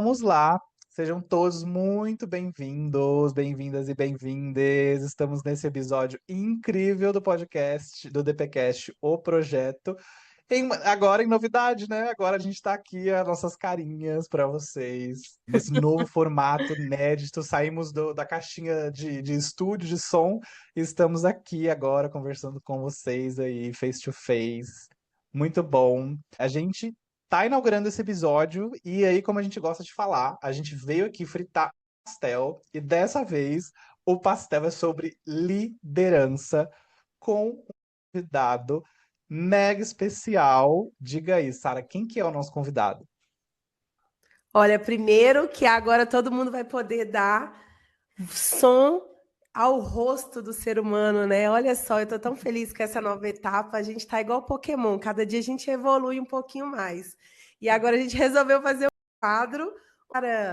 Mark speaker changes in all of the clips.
Speaker 1: vamos lá. Sejam todos muito bem-vindos, bem-vindas e bem-vindes. Estamos nesse episódio incrível do podcast, do DPcast, o projeto. Agora em novidade, né? Agora a gente tá aqui, as nossas carinhas para vocês, nesse novo formato inédito. Saímos da caixinha de estúdio, de som, e estamos aqui agora conversando com vocês aí, face to face. Muito bom. A gente tá inaugurando esse episódio, e aí, como a gente gosta de falar, a gente veio aqui fritar pastel, e dessa vez o pastel é sobre liderança, com um convidado mega especial. Diga aí, Sara, quem que é o nosso convidado?
Speaker 2: Olha, primeiro que agora todo mundo vai poder dar som ao rosto do ser humano, né? Olha só, eu tô tão feliz com essa nova etapa. A gente tá igual Pokémon, cada dia a gente evolui um pouquinho mais. E agora a gente resolveu fazer um quadro.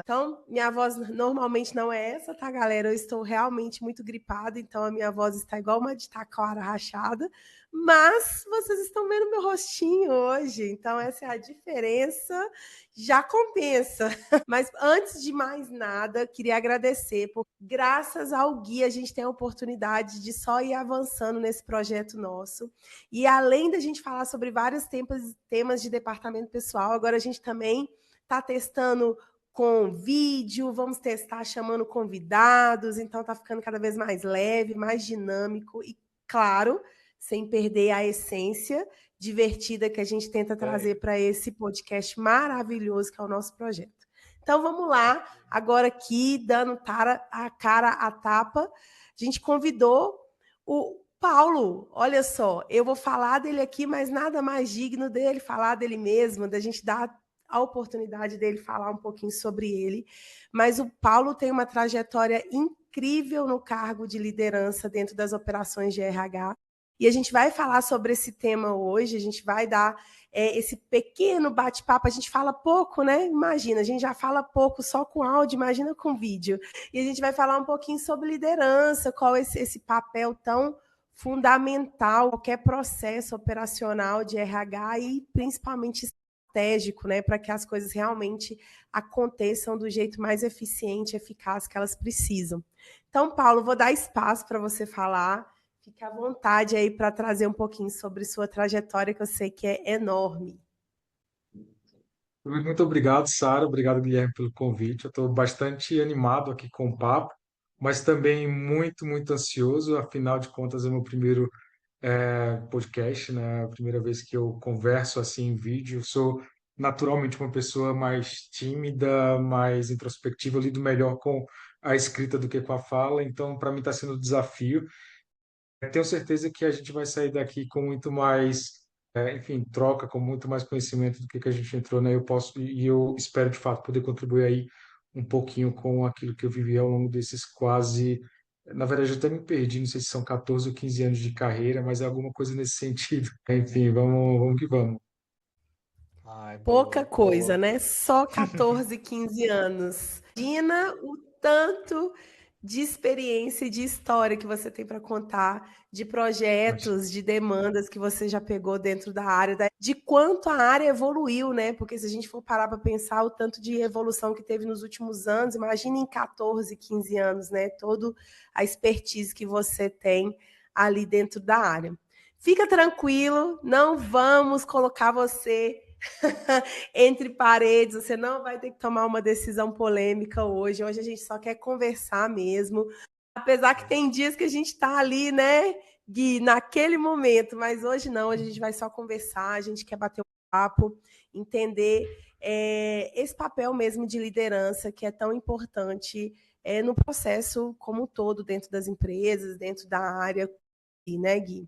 Speaker 2: Então, minha voz normalmente não é essa, tá, galera? Eu estou realmente muito gripada, então a minha voz está igual uma de taquara rachada, mas vocês estão vendo meu rostinho hoje, então essa é a diferença, já compensa. Mas antes de mais nada, queria agradecer, porque graças ao Gui a gente tem a oportunidade de só ir avançando nesse projeto nosso. E além da gente falar sobre vários temas de departamento pessoal, agora a gente também está testando com vídeo, vamos testar chamando convidados, então está ficando cada vez mais leve, mais dinâmico e, claro, sem perder a essência divertida que a gente tenta trazer para esse podcast maravilhoso que é o nosso projeto. Então vamos lá, agora aqui, dando a cara à tapa, a gente convidou o Paulo. Olha só, eu vou falar dele aqui, mas nada mais digno dele falar dele mesmo, da gente dar a oportunidade dele falar um pouquinho sobre ele. Mas o Paulo tem uma trajetória incrível no cargo de liderança dentro das operações de RH. E a gente vai falar sobre esse tema hoje, a gente vai dar esse pequeno bate-papo. A gente fala pouco, né? Imagina, a gente já fala pouco só com áudio, imagina com vídeo. E a gente vai falar um pouquinho sobre liderança, qual é esse papel tão fundamental, qualquer processo operacional de RH e principalmente estratégico, né, para que as coisas realmente aconteçam do jeito mais eficiente e eficaz que elas precisam. Então, Paulo, vou dar espaço para você falar. Fique à vontade aí para trazer um pouquinho sobre sua trajetória, que eu sei que é enorme.
Speaker 3: Muito obrigado, Sara. Obrigado, Guilherme, pelo convite. Eu estou bastante animado aqui com o papo, mas também muito ansioso. Afinal de contas, é o meu primeiro podcast, né? A primeira vez que eu converso assim em vídeo. Eu sou naturalmente uma pessoa mais tímida, mais introspectiva. Eu lido melhor com a escrita do que com a fala. Então, para mim, está sendo um desafio. Tenho certeza que a gente vai sair daqui com muito mais, enfim, troca, com muito mais conhecimento do que a gente entrou, né? Eu espero de fato poder contribuir aí um pouquinho com aquilo que eu vivi ao longo desses quase, na verdade eu até me perdi, não sei se são 14 ou 15 anos de carreira, mas é alguma coisa nesse sentido. Enfim, vamos que vamos.
Speaker 1: Ai,
Speaker 2: Pouca
Speaker 1: boa,
Speaker 2: coisa,
Speaker 1: boa.
Speaker 2: né? Só 14, 15 anos. Imagina o tanto de experiência e de história que você tem para contar, de projetos, de demandas que você já pegou dentro da área, de quanto a área evoluiu, né? Porque se a gente for parar para pensar o tanto de evolução que teve nos últimos anos, imagine em 14, 15 anos, né? Toda a expertise que você tem ali dentro da área. Fica tranquilo, não vamos colocar você entre paredes, você não vai ter que tomar uma decisão polêmica hoje. Hoje a gente só quer conversar mesmo. Apesar que tem dias que a gente está ali, né, Gui, naquele momento, mas hoje não, hoje a gente vai só conversar, a gente quer bater um papo, entender esse papel mesmo de liderança que é tão importante no processo como um todo, dentro das empresas, dentro da área, né, Gui?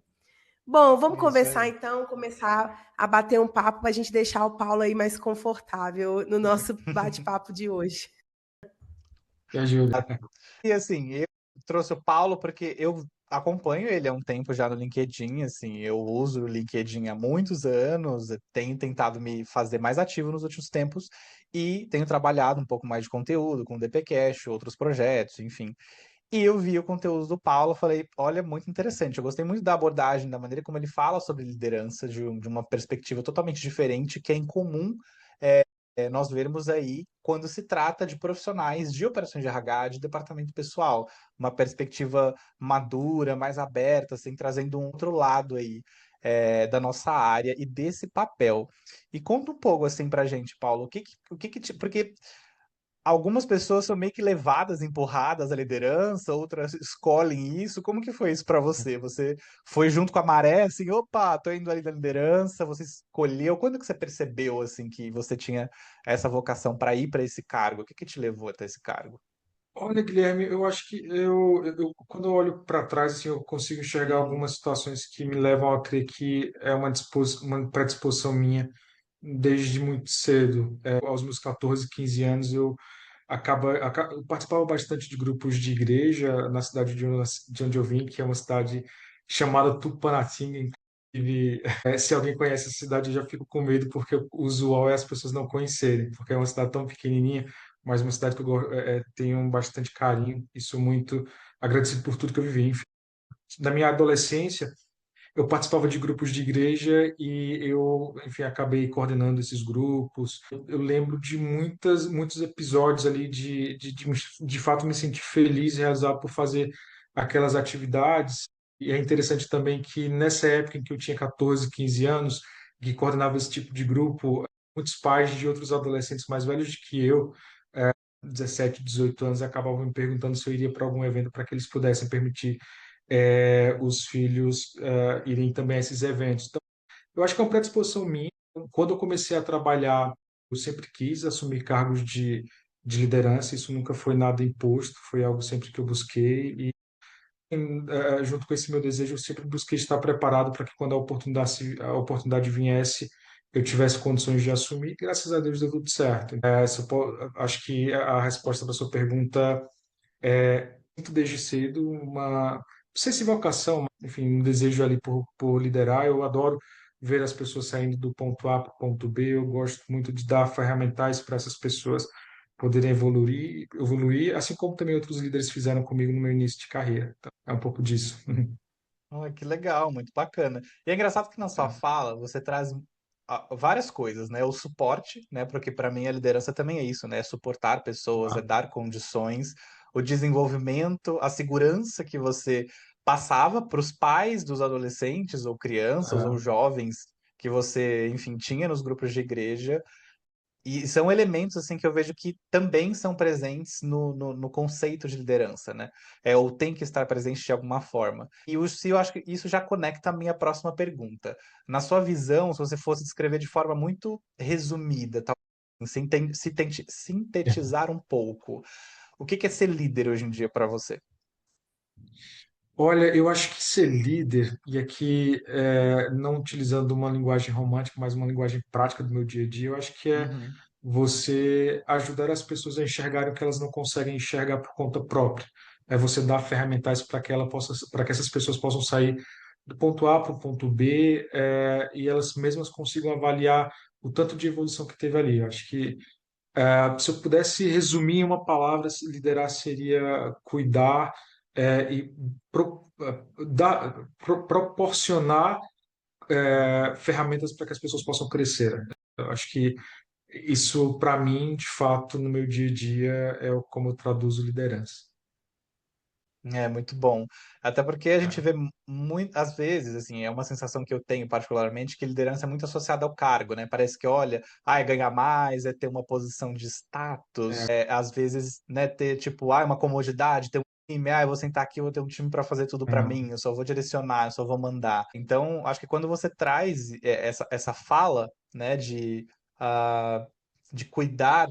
Speaker 2: Bom, vamos
Speaker 1: É isso
Speaker 2: conversar
Speaker 1: aí.
Speaker 2: então, começar a bater um papo para a gente deixar o Paulo aí mais confortável no nosso bate-papo de hoje.
Speaker 3: Me ajuda.
Speaker 1: E assim, eu trouxe o Paulo porque eu acompanho ele há um tempo já no LinkedIn, assim, eu uso o LinkedIn há muitos anos, eu tenho tentado me fazer mais ativo nos últimos tempos e tenho trabalhado um pouco mais de conteúdo com o DPcast, outros projetos, enfim. E eu vi o conteúdo do Paulo, falei, olha, muito interessante. Eu gostei muito da abordagem, da maneira como ele fala sobre liderança, de uma perspectiva totalmente diferente, que é incomum nós vermos aí quando se trata de profissionais de operações de RH, de departamento pessoal, uma perspectiva madura, mais aberta, assim, trazendo um outro lado aí da nossa área e desse papel. E conta um pouco assim pra gente, Paulo, porque algumas pessoas são meio que levadas, empurradas à liderança, outras escolhem isso. Como que foi isso para você? Você foi junto com a maré, assim, opa, tô indo ali da liderança, você escolheu. Quando que você percebeu, assim, que você tinha essa vocação para ir para esse cargo? O que que te levou até esse cargo?
Speaker 3: Olha, Guilherme, eu acho que quando eu olho para trás, assim, eu consigo enxergar algumas situações que me levam a crer que é uma predisposição minha desde muito cedo. Aos meus 14, 15 anos, eu participava bastante de grupos de igreja na cidade de onde eu vim, que é uma cidade chamada Tupanatinga. Inclusive, se alguém conhece a cidade, eu já fico com medo, porque o usual é as pessoas não conhecerem, porque é uma cidade tão pequenininha, mas uma cidade que tenho bastante carinho e sou muito agradecido por tudo que eu vivi. Enfim, na minha adolescência, eu participava de grupos de igreja e eu, enfim, acabei coordenando esses grupos. Eu lembro de muitos episódios ali de fato me sentir feliz e realizado por fazer aquelas atividades. E é interessante também que nessa época em que eu tinha 14, 15 anos, que coordenava esse tipo de grupo, muitos pais de outros adolescentes mais velhos do que eu, 17, 18 anos, acabavam me perguntando se eu iria para algum evento para que eles pudessem permitir os filhos irem também a esses eventos. Então, eu acho que é uma predisposição minha. Quando eu comecei a trabalhar, eu sempre quis assumir cargos de liderança, isso nunca foi nada imposto, foi algo sempre que eu busquei. E, junto com esse meu desejo, eu sempre busquei estar preparado para que quando a oportunidade viesse, eu tivesse condições de assumir. Graças a Deus deu tudo certo. Acho que a resposta para a sua pergunta muito desde cedo uma, não sei se vocação, mas, enfim, um desejo ali por liderar. Eu adoro ver as pessoas saindo do ponto A para o ponto B. Eu gosto muito de dar ferramentais para essas pessoas poderem evoluir, assim como também outros líderes fizeram comigo no meu início de carreira. Então, é um pouco disso.
Speaker 1: Ah, que legal, muito bacana. E é engraçado que na sua fala você traz várias coisas, né? O suporte, né? Porque para mim a liderança também é isso, né? É suportar pessoas, é
Speaker 3: Claro.
Speaker 1: dar condições, o desenvolvimento, a segurança que você passava para os pais dos adolescentes ou crianças ou jovens que você, enfim, tinha nos grupos de igreja. E são elementos assim que eu vejo que também são presentes no conceito de liderança, né? Ou tem que estar presente de alguma forma. E eu acho que isso já conecta a minha próxima pergunta. Na sua visão, se você fosse descrever de forma muito resumida, sintetizar um pouco, o que é ser líder hoje em dia para você?
Speaker 3: Olha, eu acho que ser líder, e aqui não utilizando uma linguagem romântica, mas uma linguagem prática do meu dia a dia, eu acho que é
Speaker 1: Uhum.
Speaker 3: você ajudar as pessoas a enxergarem o que elas não conseguem enxergar por conta própria. É você dar ferramentais para que essas pessoas possam sair do ponto A para o ponto B, e elas mesmas consigam avaliar o tanto de evolução que teve ali. Eu acho que se eu pudesse resumir em uma palavra, liderar seria cuidar e proporcionar ferramentas para que as pessoas possam crescer. Eu acho que isso, para mim, de fato, no meu dia a dia, como eu traduzo liderança.
Speaker 1: É muito bom. Até porque a gente vê muito, às vezes, assim, é uma sensação que eu tenho particularmente, que liderança é muito associada ao cargo, né? Parece que, olha, é ganhar mais, é ter uma posição de status, às vezes, né, ter tipo, uma comodidade, ter um time, eu vou sentar aqui, eu vou ter um time para fazer tudo para mim, eu só vou direcionar, eu só vou mandar. Então, acho que quando você traz essa fala, né, ah, de cuidar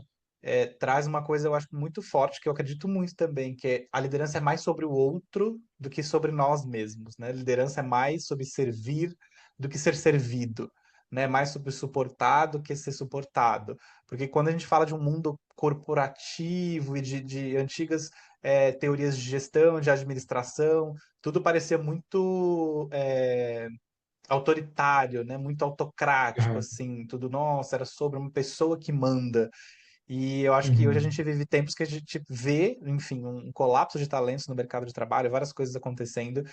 Speaker 1: traz uma coisa, eu acho, muito forte, que eu acredito muito também, que a liderança é mais sobre o outro do que sobre nós mesmos, né? Liderança é mais sobre servir do que ser servido, né? Mais sobre suportar do que ser suportado. Porque quando a gente fala de um mundo corporativo e de antigas teorias de gestão, de administração, tudo parecia muito autoritário, né? Muito autocrático, assim, tudo, nossa, era sobre uma pessoa que manda. E eu acho que hoje a
Speaker 3: Uhum.
Speaker 1: gente vive tempos que a gente vê, enfim, um colapso de talentos no mercado de trabalho, várias coisas acontecendo,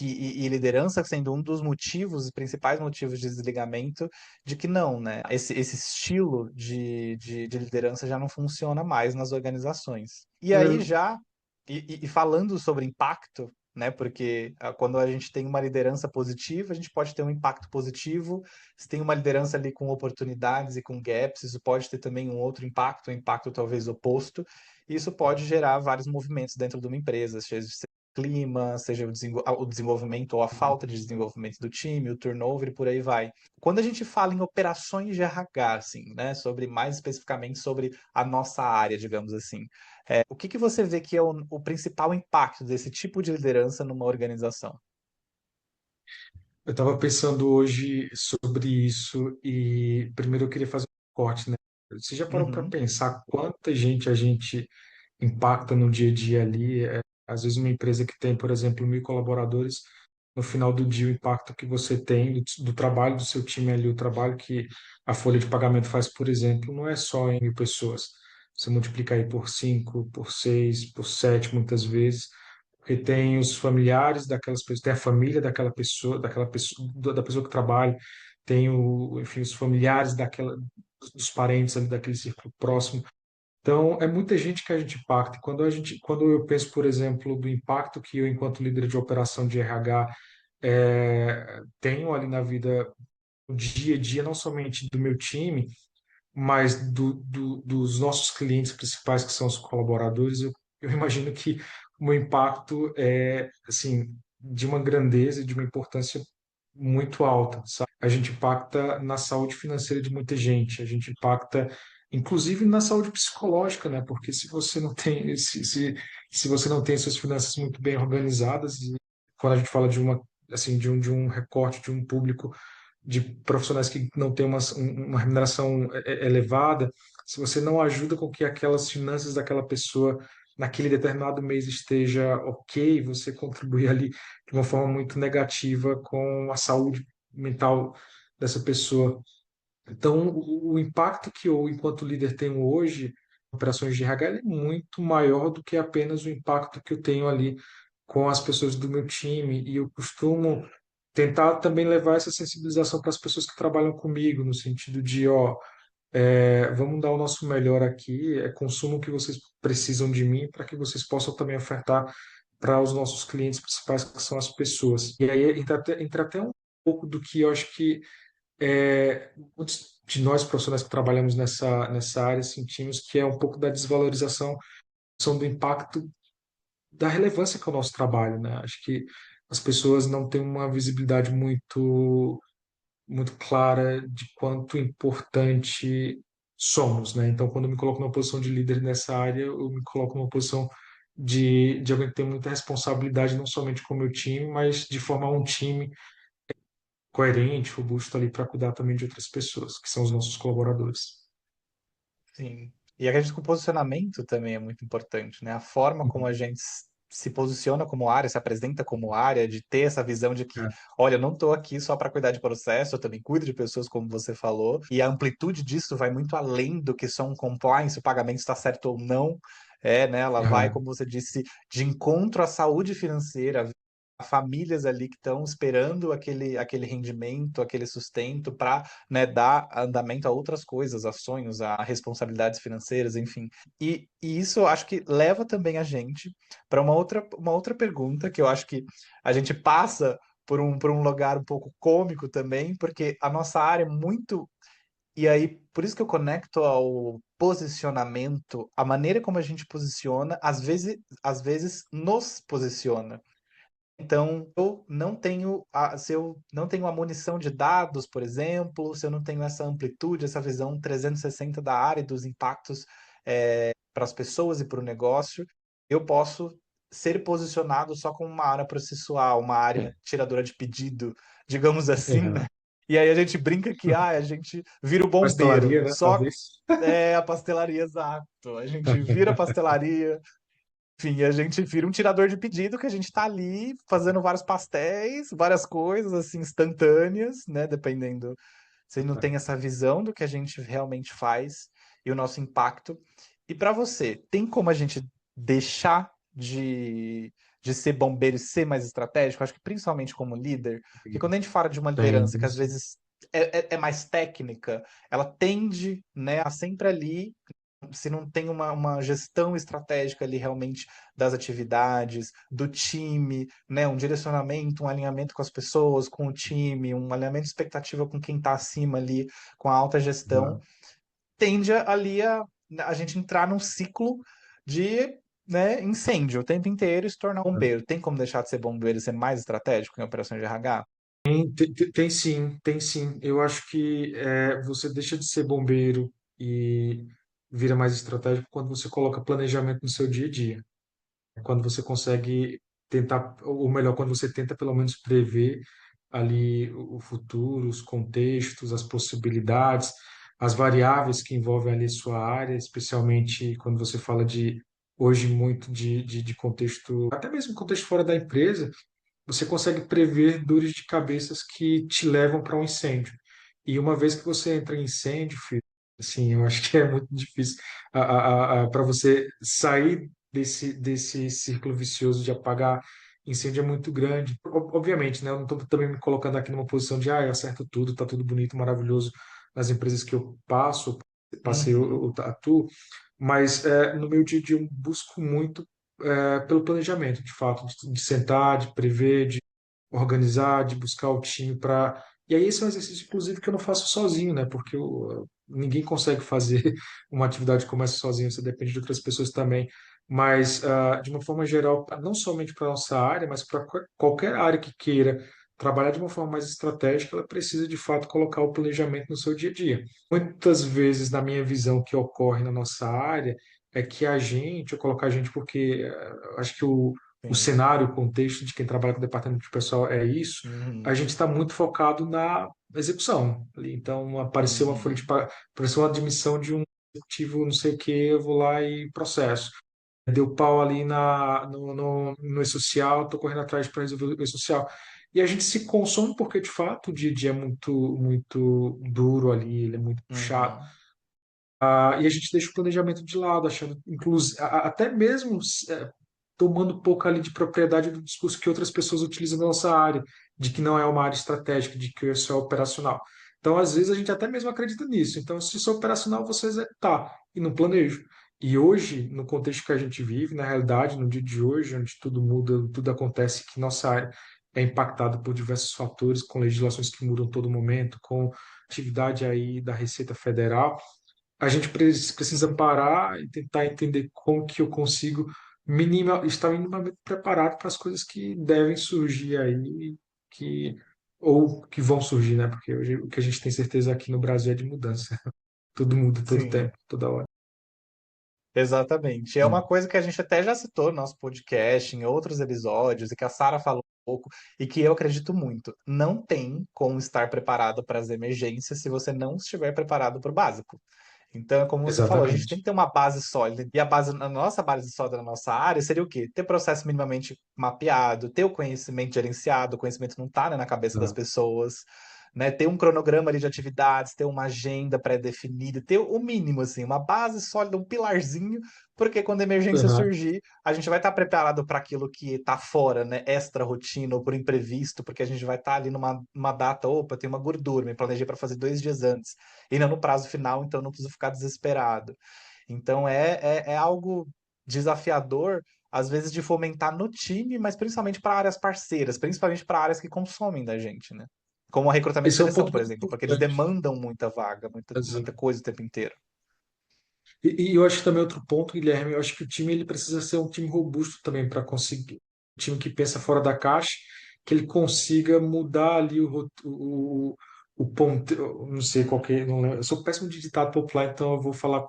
Speaker 1: e liderança sendo um dos motivos, os principais motivos de desligamento, de que não, né? Esse estilo de liderança já não funciona mais nas organizações. E aí
Speaker 3: Eu,
Speaker 1: já, e falando sobre impacto, né? Porque quando a gente tem uma liderança positiva, a gente pode ter um impacto positivo. Se tem uma liderança ali com oportunidades e com gaps, isso pode ter também um outro impacto, um impacto talvez oposto. E isso pode gerar vários movimentos dentro de uma empresa, seja clima, seja o desenvolvimento ou a falta de desenvolvimento do time, o turnover e por aí vai. Quando a gente fala em operações de RH, assim, né, sobre mais especificamente sobre a nossa área, digamos assim, o que que você vê que é o principal impacto desse tipo de liderança numa organização?
Speaker 3: eu estava pensando hoje sobre isso e primeiro eu queria fazer um corte, né? Você já parou para
Speaker 1: Uhum,
Speaker 3: pensar quanta gente a gente impacta no dia a dia ali? Às vezes uma empresa que tem, por exemplo, 1.000 colaboradores, no final do dia o impacto que você tem do trabalho do seu time ali, o trabalho que a folha de pagamento faz, por exemplo, não é só em 1.000 pessoas. Você multiplica aí por 5, por 6, por 7, muitas vezes, porque tem os familiares daquelas pessoas, tem a família daquela pessoa, da pessoa que trabalha, tem enfim, os familiares dos parentes ali daquele círculo próximo. Então, é muita gente que a gente impacta. Quando eu penso, por exemplo, do impacto que eu, enquanto líder de operação de RH, tenho ali na vida, no dia a dia, não somente do meu time, mas dos nossos clientes principais, que são os colaboradores, eu imagino que o meu impacto é, assim, de uma grandeza e de uma importância muito alta, sabe? A gente impacta na saúde financeira de muita gente, a gente impacta, inclusive, na saúde psicológica, né? Porque se você não tem, se você não tem suas finanças muito bem organizadas, e quando a gente fala de uma, assim, de um recorte de um público de profissionais que não têm uma remuneração elevada, se você não ajuda com que aquelas finanças daquela pessoa naquele determinado mês esteja ok, você contribui ali de uma forma muito negativa com a saúde mental dessa pessoa. Então, o impacto que eu, enquanto líder, tenho hoje em operações de RH ele é muito maior do que apenas o impacto que eu tenho ali com as pessoas do meu time. E eu costumo tentar também levar essa sensibilização para as pessoas que trabalham comigo, no sentido de, ó, vamos dar o nosso melhor aqui, consumo o que vocês precisam de mim para que vocês possam também ofertar para os nossos clientes principais, que são as pessoas. E aí entra até um pouco do que eu acho que muitos de nós profissionais que trabalhamos nessa área sentimos, que é um pouco da desvalorização, são do impacto da relevância que é o nosso trabalho, né? Acho que as pessoas não têm uma visibilidade muito clara de quanto importante somos, né? Então, quando eu me coloco numa posição de líder nessa área, eu me coloco numa posição de alguém que tem muita responsabilidade, não somente com o meu time, mas de formar um time coerente, robusto ali para cuidar também de outras pessoas, que são os nossos colaboradores.
Speaker 1: sim. E acredito que o posicionamento também é muito importante, né? A forma como a
Speaker 3: Uhum.
Speaker 1: gente se posiciona como área, se apresenta como área, de ter essa visão de que,
Speaker 3: É,
Speaker 1: olha, eu não estou aqui só para cuidar de processo, eu também cuido de pessoas, como você falou, e a amplitude disso vai muito além do que só um compliance, o pagamento está certo ou não. É, né? Ela vai,
Speaker 3: é,
Speaker 1: como você disse, de encontro à saúde financeira, famílias ali que estão esperando aquele rendimento, aquele sustento para, né, dar andamento a outras coisas, a sonhos, a responsabilidades financeiras, enfim. E isso eu acho que leva também a gente para uma outra pergunta que eu acho que a gente passa por um lugar um pouco cômico também, porque a nossa área é muito. E aí, por isso que eu conecto ao posicionamento, a maneira como a gente posiciona, às vezes nos posiciona. Então, se eu não tenho a munição de dados, por exemplo, se eu não tenho essa amplitude, essa visão 360 da área e dos impactos para as pessoas e para o negócio, eu posso ser posicionado só como uma área processual, uma área tiradora de pedido, digamos assim, né?
Speaker 3: é.
Speaker 1: E aí a gente brinca que a gente vira o bombeiro,
Speaker 3: Pastelaria, né?
Speaker 1: só
Speaker 3: Talvez.
Speaker 1: a pastelaria, exato. A gente vira a pastelaria, enfim, a gente vira um tirador de pedido que a gente tá ali fazendo vários pastéis, várias coisas assim instantâneas, né? Dependendo, você não tem essa visão do que a gente realmente faz e o nosso impacto. E para você, tem como a gente deixar de ser bombeiro e ser mais estratégico? Acho que principalmente como líder, porque quando a gente fala de uma
Speaker 3: Tem,
Speaker 1: liderança
Speaker 3: tem
Speaker 1: que às
Speaker 3: sim.
Speaker 1: vezes é mais técnica, ela tende, né, a sempre ali, se não tem uma gestão estratégica ali realmente das atividades, do time, né, um direcionamento, um alinhamento com as pessoas, com o time, um alinhamento de expectativa com quem está acima ali, com a alta gestão,
Speaker 3: Exato.
Speaker 1: tende ali a gente entrar num ciclo de, né, incêndio o tempo inteiro e se tornar bombeiro. Tem como deixar de ser bombeiro e ser mais estratégico em operações de RH?
Speaker 3: Tem sim, tem sim. Eu acho que você deixa de ser bombeiro e vira mais estratégico quando você coloca planejamento no seu dia a dia. Quando você consegue tentar, ou melhor, quando você tenta pelo menos prever ali o futuro, os contextos, as possibilidades, as variáveis que envolvem ali a sua área, especialmente quando você fala de hoje muito de contexto, até mesmo contexto fora da empresa, você consegue prever dores de cabeças que te levam para um incêndio. E uma vez que você entra em incêndio, filho, assim, eu acho que é muito difícil para você sair desse círculo vicioso de apagar incêndio é muito grande. Obviamente, né? Eu não estou também me colocando aqui numa posição de, eu acerto tudo, tá tudo bonito, maravilhoso nas empresas que eu passei,
Speaker 1: Uhum,
Speaker 3: eu atuo, mas no meu dia a dia eu busco muito pelo planejamento, de fato, de sentar, de prever, de organizar, de buscar o time para. E aí esse é um exercício, inclusive, que eu não faço sozinho, né? Porque ninguém consegue fazer uma atividade como essa sozinho, você depende de outras pessoas também. Mas, de uma forma geral, não somente para a nossa área, mas para qualquer área que queira trabalhar de uma forma mais estratégica, ela precisa, de fato, colocar o planejamento no seu dia a dia. Muitas vezes, na minha visão, que ocorre na nossa área é que a gente, eu colocar a gente porque acho que o
Speaker 1: sim.
Speaker 3: cenário, o contexto de quem trabalha com o departamento de pessoal é isso, a
Speaker 1: Uhum,
Speaker 3: gente está muito focado na execução ali. Então, apareceu uma folha
Speaker 1: uhum,
Speaker 3: apareceu uma admissão de um executivo, não sei o que, eu vou lá e processo. Deu pau ali no e-social, estou correndo atrás para resolver o e-social. E a gente se consome porque, de fato, o dia a dia é muito, muito duro ali, ele é muito puxado.
Speaker 1: uhum,
Speaker 3: E a gente deixa o planejamento de lado, achando, inclusive, até mesmo tomando um pouco ali de propriedade do discurso que outras pessoas utilizam na nossa área, de que não é uma área estratégica, de que isso é operacional. Então, às vezes, a gente até mesmo acredita nisso. Então, se isso é operacional, você tá, e não planejo. E hoje, no contexto que a gente vive, na realidade, no dia de hoje, onde tudo muda, tudo acontece, que nossa área é impactada por diversos fatores, com legislações que mudam a todo momento, com atividade aí da Receita Federal, a gente precisa parar e tentar entender como que eu consigo estar minimamente preparado para as coisas que devem surgir aí, que, ou que vão surgir, né? Porque hoje o que a gente tem certeza aqui no Brasil é de mudança. Tudo muda todo
Speaker 1: sim.
Speaker 3: tempo, toda hora.
Speaker 1: Exatamente. É uma coisa que a gente até já citou no nosso podcast, em outros episódios, e que a Sara falou um pouco, e que eu acredito muito. Não tem como estar preparado para as emergências se você não estiver preparado para o básico. Então, é como você falou, a gente tem
Speaker 3: Exatamente.
Speaker 1: que ter uma base sólida. E a nossa base sólida na nossa área seria o quê? Ter processo minimamente mapeado, ter o conhecimento gerenciado, o conhecimento não está, né, na cabeça das
Speaker 3: Exato.
Speaker 1: pessoas, né? Ter um cronograma ali de atividades, ter uma agenda pré-definida, ter o mínimo, assim, uma base sólida, um pilarzinho, porque quando a emergência
Speaker 3: Uhum.
Speaker 1: surgir, a gente vai estar preparado para aquilo que está fora, né? Extra rotina ou por imprevisto, porque a gente vai estar ali numa data, opa, tem uma gordura, me planejei para fazer 2 dias antes, e não no prazo final, então não preciso ficar desesperado. Então é algo desafiador, às vezes, de fomentar no time, mas principalmente para áreas parceiras, principalmente para áreas que consomem da gente, né? Como o recrutamento e
Speaker 3: Esse é um
Speaker 1: seleção,
Speaker 3: ponto
Speaker 1: por
Speaker 3: muito
Speaker 1: exemplo, porque eles
Speaker 3: importante.
Speaker 1: demandam muita vaga, muita
Speaker 3: Exato.
Speaker 1: coisa o tempo inteiro.
Speaker 3: E eu acho que também outro ponto, Guilherme, eu acho que o time ele precisa ser um time robusto também para conseguir, um time que pensa fora da caixa, que ele consiga mudar ali o ponto, eu não sei qual que é, não lembro. Eu sou péssimo de ditado popular, então eu vou falar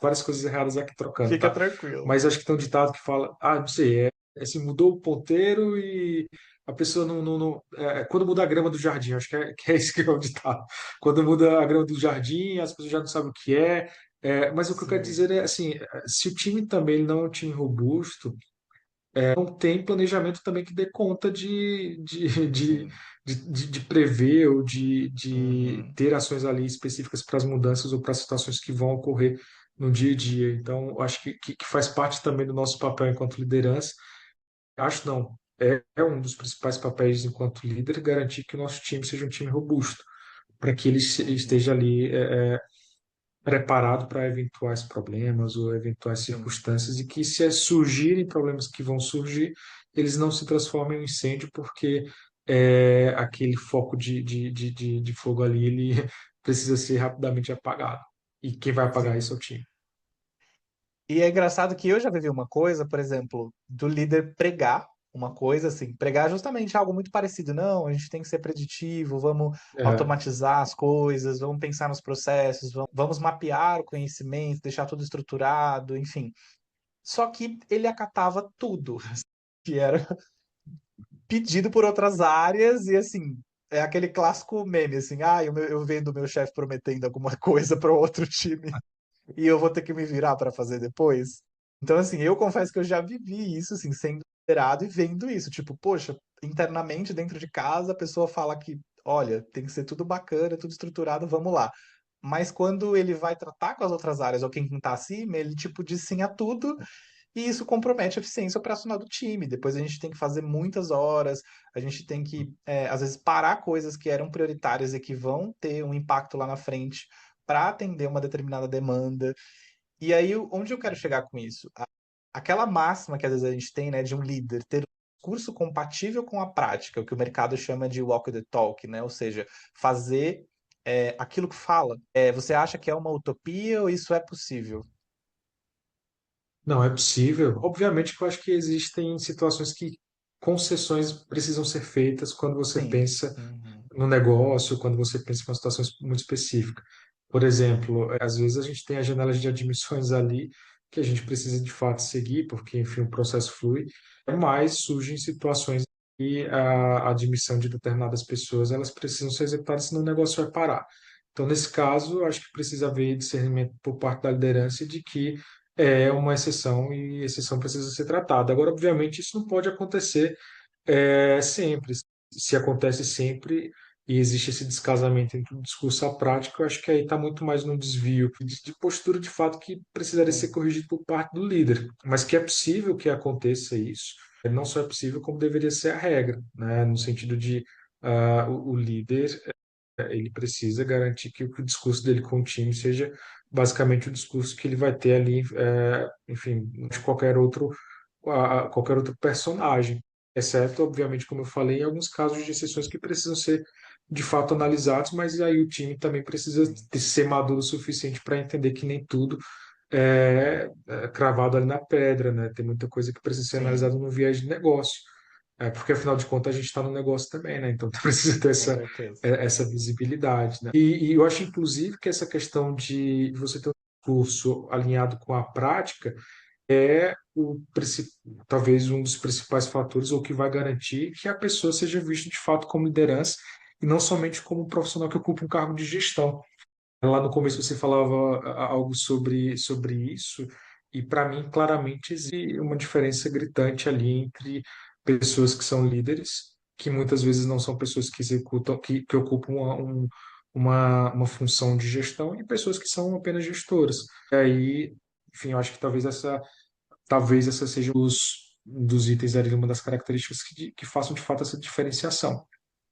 Speaker 3: várias coisas erradas aqui trocando,
Speaker 1: Fica
Speaker 3: tá?
Speaker 1: tranquilo.
Speaker 3: Mas acho que tem um ditado que fala, não sei, é se mudou o ponteiro e a pessoa quando muda a grama do jardim, acho que é isso que é o ditado. Quando muda a grama do jardim, as pessoas já não sabem o que é. Mas o que eu quero
Speaker 1: Sim,
Speaker 3: dizer é assim, se o time também ele não é um time robusto, não tem planejamento também que dê conta
Speaker 1: sim.
Speaker 3: de prever ou de
Speaker 1: Uhum.
Speaker 3: ter ações ali específicas para as mudanças ou para as situações que vão ocorrer no dia a dia. Então, eu acho que faz parte também do nosso papel enquanto liderança acho não, é um dos principais papéis enquanto líder garantir que o nosso time seja um time robusto, para que ele
Speaker 1: Uhum.
Speaker 3: esteja ali preparado para eventuais problemas ou eventuais
Speaker 1: Sim,
Speaker 3: circunstâncias e que se surgirem problemas que vão surgir, eles não se transformem em um incêndio porque aquele foco de fogo ali ele precisa ser rapidamente apagado. E quem vai apagar isso é o
Speaker 1: sim.
Speaker 3: time.
Speaker 1: E é engraçado que eu já vivi uma coisa, por exemplo, do líder pregar uma coisa assim, pregar justamente algo muito parecido. Não, a gente tem que ser preditivo, vamos
Speaker 3: É,
Speaker 1: automatizar as coisas, vamos pensar nos processos, vamos mapear o conhecimento, deixar tudo estruturado, enfim. Só que ele acatava tudo, que era pedido por outras áreas e assim, é aquele clássico meme assim, ah, eu vendo o meu chefe prometendo alguma coisa para outro time e eu vou ter que me virar para fazer depois. Então, assim, eu confesso que eu já vivi isso, assim, sendo liderado e vendo isso. Tipo, poxa, internamente, dentro de casa, a pessoa fala que, olha, tem que ser tudo bacana, tudo estruturado, vamos lá. Mas quando ele vai tratar com as outras áreas ou quem tá acima, ele, tipo, diz sim a tudo e isso compromete a eficiência operacional do time. Depois a gente tem que fazer muitas horas, a gente tem que, às vezes, parar coisas que eram prioritárias e que vão ter um impacto lá na frente para atender uma determinada demanda. E aí, onde eu quero chegar com isso? Aquela máxima que às vezes a gente tem, né, de um líder ter um discurso compatível com a prática, o que o mercado chama de walk the talk, né? Ou seja, fazer aquilo que fala. Você acha que é uma utopia ou isso é possível?
Speaker 3: não, é possível. Obviamente que eu acho que existem situações que concessões precisam ser feitas quando você
Speaker 1: Sim.
Speaker 3: pensa
Speaker 1: Uhum.
Speaker 3: no negócio, quando você pensa em uma situação muito específica. Por exemplo, às vezes a gente tem as janelas de admissões ali que a gente precisa de fato seguir, porque, enfim, o processo flui, mas surgem situações que a admissão de determinadas pessoas elas precisam ser executadas, senão o negócio vai parar. Então, nesse caso, eu acho que precisa haver discernimento por parte da liderança de que é uma exceção e exceção precisa ser tratada. Agora, obviamente, isso não pode acontecer sempre. Se acontece sempre e existe esse descasamento entre o discurso e a prática, eu acho que aí está muito mais no desvio de postura de fato que precisaria ser
Speaker 1: Sim.
Speaker 3: corrigido por parte do líder, mas que é possível que aconteça isso. Não só é possível, como deveria ser a regra, né? No sentido de o líder ele precisa garantir que o discurso dele com o time seja basicamente o discurso que ele vai ter ali, enfim, de qualquer outro personagem, exceto, obviamente, como eu falei, em alguns casos de exceções que precisam ser de fato analisados, mas aí o time também precisa
Speaker 1: Sim.
Speaker 3: ser maduro o suficiente para entender que nem tudo é cravado ali na pedra, né? Tem muita coisa que precisa ser
Speaker 1: Sim,
Speaker 3: analisada no viés de negócio, porque afinal de contas a gente está no negócio também, né? Então precisa ter
Speaker 1: com certeza.
Speaker 3: essa visibilidade, né? E eu acho, inclusive, que essa questão de você ter um curso alinhado com a prática é talvez um dos principais fatores ou que vai garantir que a pessoa seja vista de fato como liderança e não somente como um profissional que ocupa um cargo de gestão. Lá no começo você falava algo sobre isso, e para mim claramente existe uma diferença gritante ali entre pessoas que são líderes, que muitas vezes não são pessoas que executam, que ocupam uma função de gestão, e pessoas que são apenas gestoras. E aí, enfim, eu acho que talvez essa seja um dos itens ali, uma das características que façam de fato essa diferenciação.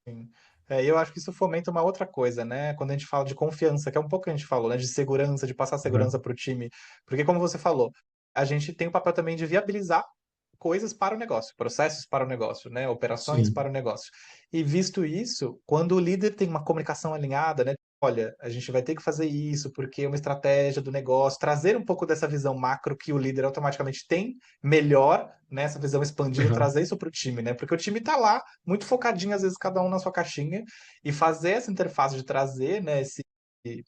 Speaker 1: Sim. Eu acho que isso fomenta uma outra coisa, né? Quando a gente fala de confiança, que é um pouco que a gente falou, né? De segurança, de passar segurança
Speaker 3: Né?
Speaker 1: para o time. Porque, como você falou, a gente tem o papel também de viabilizar coisas para o negócio, processos para o negócio, né? Operações para
Speaker 3: Sim.
Speaker 1: o negócio. E visto isso, quando o líder tem uma comunicação alinhada, né? Olha, a gente vai ter que fazer isso porque é uma estratégia do negócio, trazer um pouco dessa visão macro que o líder automaticamente tem, melhor, né? Essa visão expandida,
Speaker 3: Uhum.
Speaker 1: trazer isso para o time, né? Porque o time está lá, muito focadinho, às vezes, cada um na sua caixinha, e fazer essa interface de trazer, né,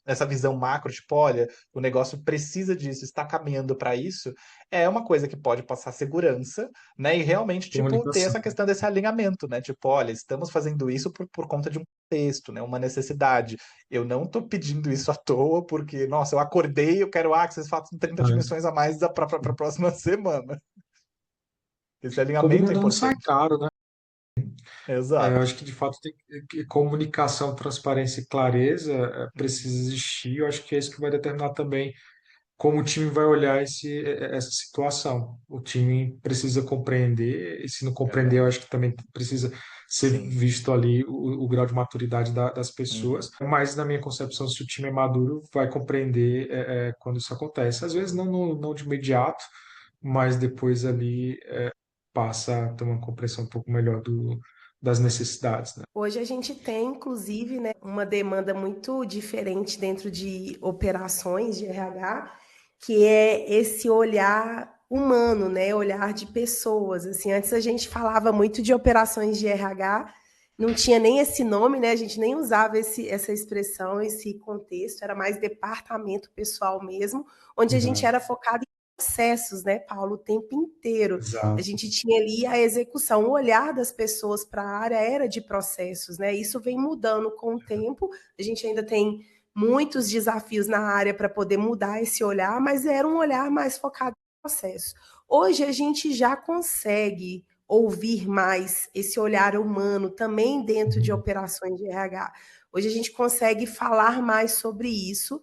Speaker 1: essa visão macro, tipo, olha, o negócio precisa disso, está caminhando para isso, é uma coisa que pode passar segurança, né? E realmente, tipo, ter
Speaker 3: Comunicação.
Speaker 1: essa questão desse alinhamento, né? Tipo, olha, estamos fazendo isso por conta de um contexto, né? Uma necessidade. Eu não tô pedindo isso à toa porque, nossa, eu acordei, eu quero que vocês façam 30
Speaker 3: Né?
Speaker 1: admissões a mais para a próxima semana. Esse
Speaker 3: Como
Speaker 1: alinhamento é
Speaker 3: não sai
Speaker 1: importante.
Speaker 3: caro, né? Eu
Speaker 1: Exato.
Speaker 3: acho que de fato que comunicação, transparência e clareza precisa existir. Eu acho que é isso que vai determinar também como o time vai olhar essa situação. O time precisa compreender, e se não compreender, eu
Speaker 1: Verdade.
Speaker 3: acho que também precisa ser
Speaker 1: Sim.
Speaker 3: visto ali o grau de maturidade das pessoas.
Speaker 1: Uhum.
Speaker 3: Mas, na minha concepção, se o time é maduro, vai compreender quando isso acontece. Às vezes, não de imediato, mas depois ali passa a ter uma compreensão um pouco melhor das necessidades, né?
Speaker 2: Hoje a gente tem, inclusive, né, uma demanda muito diferente dentro de operações de RH, que é esse olhar humano, né, olhar de pessoas. Assim, antes a gente falava muito de operações de RH, não tinha nem esse nome, né, a gente nem usava essa expressão, esse contexto, era mais departamento pessoal mesmo, onde a gente
Speaker 3: Exato.
Speaker 2: era focado em processos, né, Paulo, o tempo inteiro. A
Speaker 3: Exato.
Speaker 2: gente tinha ali a execução, o olhar das pessoas para a área era de processos, né? Isso vem mudando com o tempo. A gente ainda tem muitos desafios na área para poder mudar esse olhar, mas era um olhar mais focado em processo. Hoje a gente já consegue ouvir mais esse olhar humano também dentro de
Speaker 3: Uhum.
Speaker 2: operações de RH. Hoje a gente consegue falar mais sobre isso,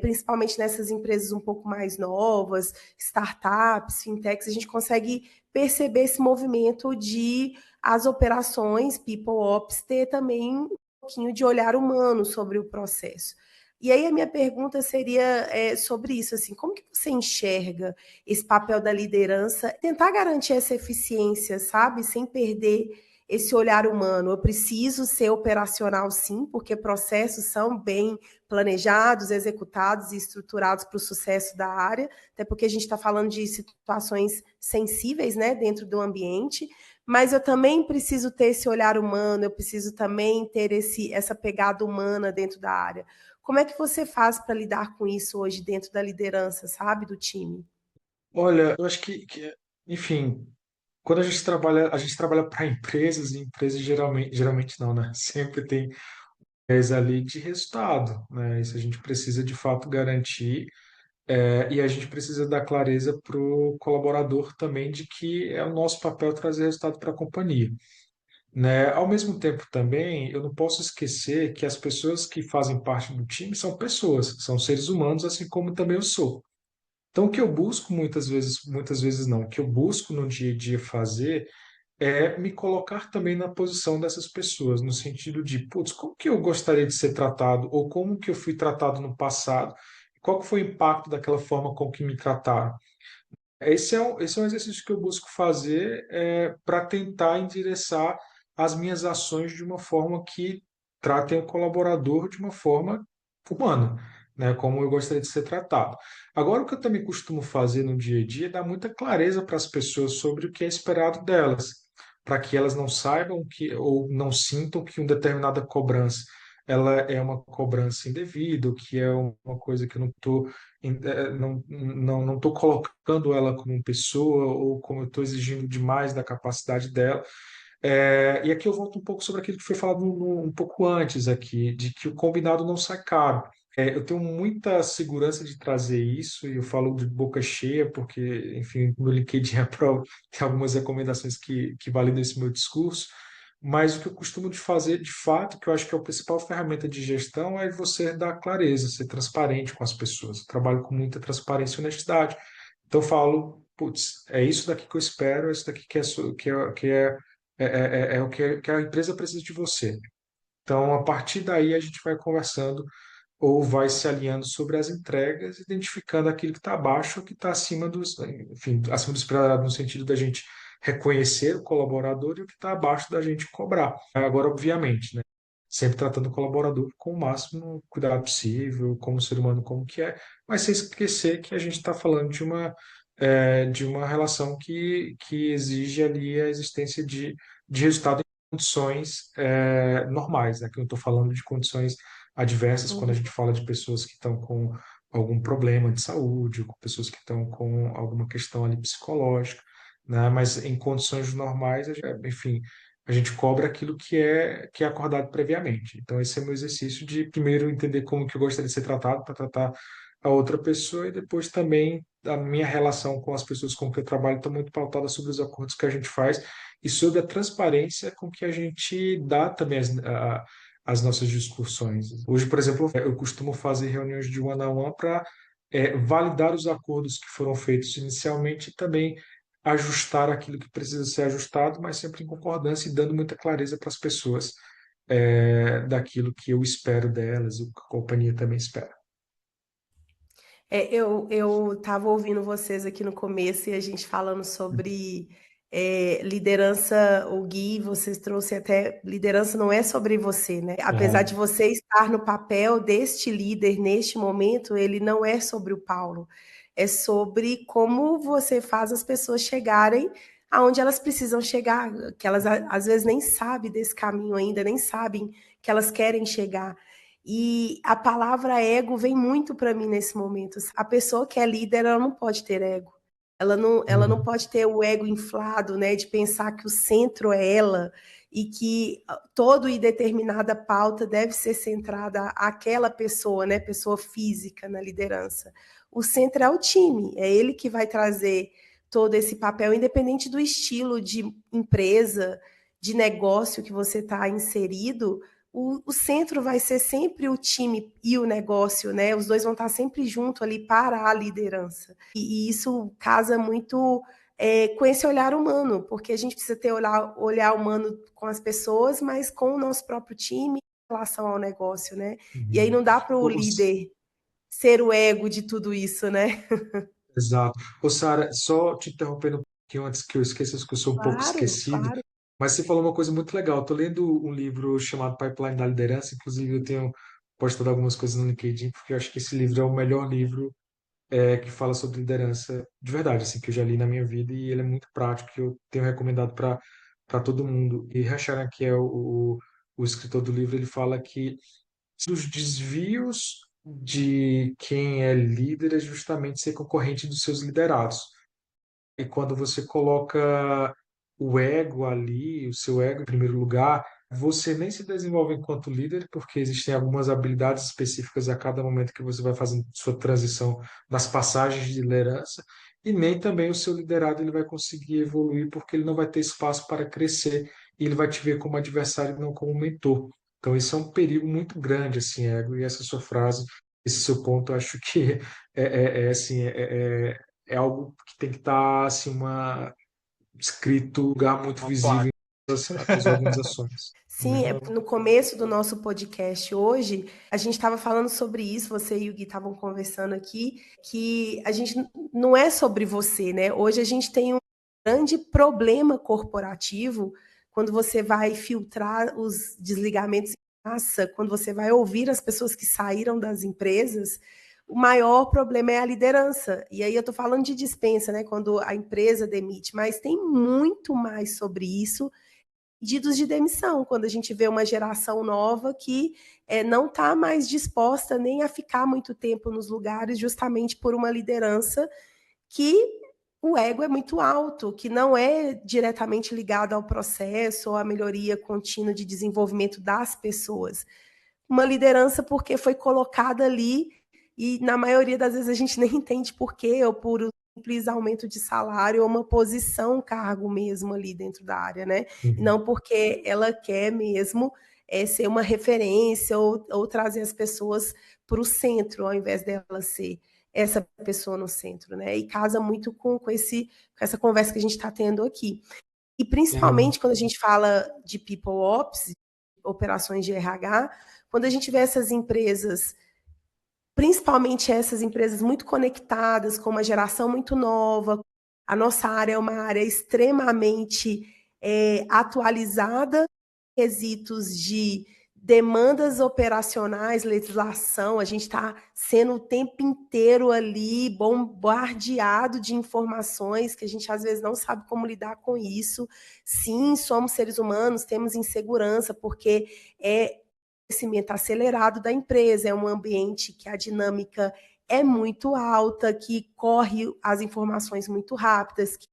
Speaker 2: principalmente nessas empresas um pouco mais novas, startups, fintechs, a gente consegue perceber esse movimento de as operações, people ops, ter também um pouquinho de olhar humano sobre o processo. E aí a minha pergunta seria sobre isso, assim, como que você enxerga esse papel da liderança, tentar garantir essa eficiência, sabe, sem perder esse olhar humano. Eu preciso ser operacional, sim, porque processos são bem planejados, executados e estruturados para o sucesso da área, até porque a gente está falando de situações sensíveis, né, dentro do ambiente, mas eu também preciso ter esse olhar humano, eu preciso também ter essa pegada humana dentro da área. Como é que você faz para lidar com isso hoje dentro da liderança, sabe, do time?
Speaker 3: Olha, eu acho enfim, quando a gente trabalha para empresas, e empresas geralmente não, né? Sempre tem ali de resultado, né? Isso a gente precisa de fato garantir, e a gente precisa dar clareza para o colaborador também de que é o nosso papel trazer resultado para a companhia, né? Ao mesmo tempo também, eu não posso esquecer que as pessoas que fazem parte do time são pessoas, são seres humanos, assim como também eu sou. Então, o que eu busco muitas vezes não, o que eu busco no dia a dia fazer é me colocar também na posição dessas pessoas, no sentido de, putz, como que eu gostaria de ser tratado, ou como que eu fui tratado no passado, qual que foi o impacto daquela forma com que me trataram. Esse é um exercício que eu busco fazer para tentar endereçar as minhas ações de uma forma que tratem o colaborador de uma forma humana, né, como eu gostaria de ser tratado. Agora, o que eu também costumo fazer no dia a dia é dar muita clareza para as pessoas sobre o que é esperado delas, para que elas não saibam que ou não sintam que uma determinada cobrança ela é uma cobrança indevida, ou que é uma coisa que eu não estou não estou colocando ela como pessoa ou como eu estou exigindo demais da capacidade dela. E aqui eu volto um pouco sobre aquilo que foi falado um pouco antes aqui, de que o combinado não sai caro. Eu tenho muita segurança de trazer isso, e eu falo de boca cheia, porque, enfim, no LinkedIn tem algumas recomendações que validam esse meu discurso, mas o que eu costumo de fazer, de fato, que eu acho que é a principal ferramenta de gestão, é você dar clareza, ser transparente com as pessoas. Eu trabalho com muita transparência e honestidade. Então, eu falo, putz, é isso daqui que eu espero, é isso daqui que é o que a empresa precisa de você. Então, a partir daí, a gente vai conversando ou vai se alinhando sobre as entregas, identificando aquilo que está abaixo ou que está acima enfim, acima do esperado no sentido da gente reconhecer o colaborador e o que está abaixo da gente cobrar. Agora, obviamente, né? Sempre tratando o colaborador com o máximo cuidado possível, como ser humano como que é, mas sem esquecer que a gente está falando de uma relação que exige ali a existência de resultado em condições normais, né? Que eu estou falando de condições adversas quando a
Speaker 2: Uhum.
Speaker 3: gente fala de pessoas que estão com algum problema de saúde, ou com pessoas que estão com alguma questão ali psicológica, né? Mas em condições normais, enfim, a gente cobra aquilo que é acordado previamente. Então, esse é o meu exercício de primeiro entender como que eu gostaria de ser tratado para tratar a outra pessoa, e depois também a minha relação com as pessoas com que eu trabalho está muito pautada sobre os acordos que a gente faz e sobre a transparência com que a gente dá também as nossas discussões. Hoje, por exemplo, eu costumo fazer reuniões de one-on-one validar os acordos que foram feitos inicialmente e também ajustar aquilo que precisa ser ajustado, mas sempre em concordância e dando muita clareza para as pessoas daquilo que eu espero delas e o que a companhia também espera.
Speaker 2: Eu estava ouvindo vocês aqui no começo e a gente falando sobre liderança, o Gui, vocês trouxeram até, liderança não é sobre você, né? Apesar de
Speaker 3: É,
Speaker 2: você estar no papel deste líder neste momento, ele não é sobre o Paulo, é sobre como você faz as pessoas chegarem aonde elas precisam chegar, que elas às vezes nem sabem desse caminho ainda, nem sabem que elas querem chegar. E a palavra ego vem muito para mim nesse momento. A pessoa que é líder, ela não pode ter ego. Ela não
Speaker 3: uhum,
Speaker 2: pode ter o ego inflado, né, de pensar que o centro é ela e que toda e determinada pauta deve ser centrada àquela pessoa, né, pessoa física na liderança. O centro é o time, é ele que vai trazer todo esse papel, independente do estilo de empresa, de negócio que você está inserido, o centro vai ser sempre o time e o negócio, né? Os dois vão estar sempre junto ali para a liderança. E isso casa muito com esse olhar humano, porque a gente precisa ter olhar humano com as pessoas, mas com o nosso próprio time em relação ao negócio, né? E aí
Speaker 3: uhum.
Speaker 2: não dá para o
Speaker 3: Ô,
Speaker 2: líder ser o ego de tudo isso, né?
Speaker 3: exato. Ô, Sara, só te interrompendo um pouquinho antes que eu esqueça, que eu sou um pouco
Speaker 2: Claro,
Speaker 3: esquecido,
Speaker 2: claro.
Speaker 3: mas você falou uma coisa muito legal. Estou lendo um livro chamado Pipeline da Liderança, inclusive eu tenho postado algumas coisas no LinkedIn, porque eu acho que esse livro é o melhor livro que fala sobre liderança de verdade, assim, que eu já li na minha vida e ele é muito prático, que eu tenho recomendado para todo mundo. E Rasharan, que é o escritor do livro, ele fala que os desvios de quem é líder é justamente ser concorrente dos seus liderados. E quando você coloca o ego ali, o seu ego em primeiro lugar, você nem se desenvolve enquanto líder, porque existem algumas habilidades específicas a cada momento que você vai fazendo sua transição nas passagens de liderança, e nem também o seu liderado ele vai conseguir evoluir, porque ele não vai ter espaço para crescer, e ele vai te ver como adversário e não como mentor. Então, isso é um perigo muito grande, assim, ego, e essa sua frase, esse seu ponto, eu acho que assim, é algo que tem que estar assim, escrito, um lugar muito
Speaker 1: Uma
Speaker 3: visível
Speaker 1: placa.
Speaker 3: em todas as organizações.
Speaker 2: Sim,
Speaker 3: Né?
Speaker 2: no começo do nosso podcast hoje, a gente estava falando sobre isso, você e o Gui estavam conversando aqui, que a gente não é sobre você, né? Hoje a gente tem um grande problema corporativo quando você vai filtrar os desligamentos em massa, quando você vai ouvir as pessoas que saíram das empresas, o maior problema é a liderança. E aí eu estou falando de dispensa, né? Quando a empresa demite, mas tem muito mais sobre isso pedidos de demissão, quando a gente vê uma geração nova que não está mais disposta nem a ficar muito tempo nos lugares, justamente por uma liderança que o ego é muito alto, que não é diretamente ligado ao processo ou à melhoria contínua de desenvolvimento das pessoas. Uma liderança porque foi colocada ali e, na maioria das vezes, a gente nem entende por quê, ou por um simples aumento de salário, ou uma posição, cargo mesmo ali dentro da área, né?
Speaker 3: Uhum.
Speaker 2: Não porque ela quer mesmo ser uma referência ou trazer as pessoas para o centro, ao invés dela ser essa pessoa no centro, né? E casa muito com essa conversa que a gente está tendo aqui. E
Speaker 3: Uhum.
Speaker 2: principalmente quando a gente fala de people ops, operações de RH, quando a gente vê essas empresas, principalmente essas empresas muito conectadas, com uma geração muito nova, a nossa área é uma área extremamente atualizada, quesitos de demandas operacionais, legislação, a gente está sendo o tempo inteiro ali bombardeado de informações que a gente às vezes não sabe como lidar com isso. Sim, somos seres humanos, temos insegurança, porque é crescimento acelerado da empresa, é um ambiente que a dinâmica é muito alta, que corre as informações muito rápidas, que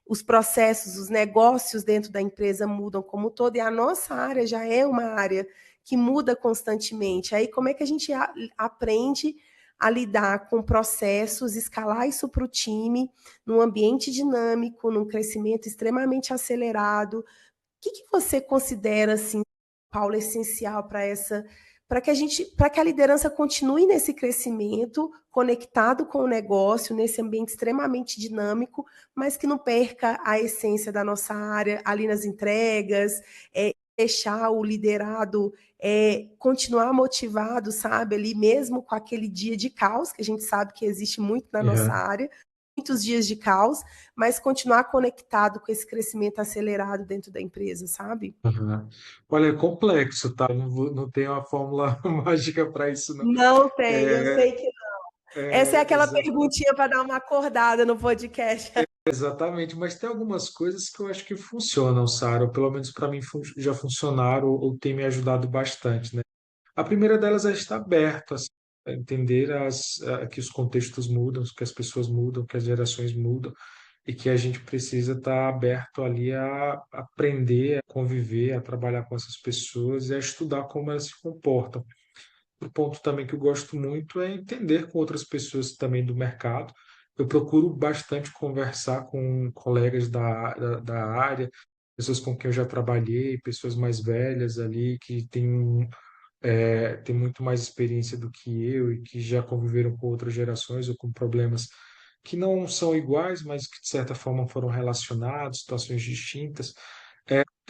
Speaker 2: os processos, os negócios dentro da empresa mudam como um todo, e a nossa área já é uma área que muda constantemente. Aí, como é que a gente aprende a lidar com processos, escalar isso para o time, num ambiente dinâmico, num crescimento extremamente acelerado? O que você considera, assim, Paulo, essencial para que a liderança continue nesse crescimento, conectado com o negócio, nesse ambiente extremamente dinâmico, mas que não perca a essência da nossa área ali nas entregas, deixar o liderado continuar motivado, sabe, ali mesmo com aquele dia de caos, que a gente sabe que existe muito na nossa
Speaker 3: Uhum,
Speaker 2: área, muitos dias de caos, mas continuar conectado com esse crescimento acelerado dentro da empresa, sabe?
Speaker 3: uhum. Olha, é complexo, tá? Não tem uma fórmula mágica para isso, não.
Speaker 2: Não tem, eu
Speaker 3: É,
Speaker 2: sei que essa é aquela
Speaker 3: exa-
Speaker 2: perguntinha para dar uma acordada no podcast.
Speaker 3: exatamente, mas tem algumas coisas que eu acho que funcionam, Sara, ou pelo menos para mim já funcionaram ou tem me ajudado bastante, né? A primeira delas é estar aberto assim, a entender que os contextos mudam, que as pessoas mudam, que as gerações mudam e que a gente precisa estar aberto ali a aprender, a conviver, a trabalhar com essas pessoas e a estudar como elas se comportam. O ponto também que eu gosto muito é entender com outras pessoas também do mercado. Eu procuro bastante conversar com colegas da área, pessoas com quem eu já trabalhei, pessoas mais velhas ali, que têm muito mais experiência do que eu e que já conviveram com outras gerações ou com problemas que não são iguais, mas que de certa forma foram relacionados, situações distintas.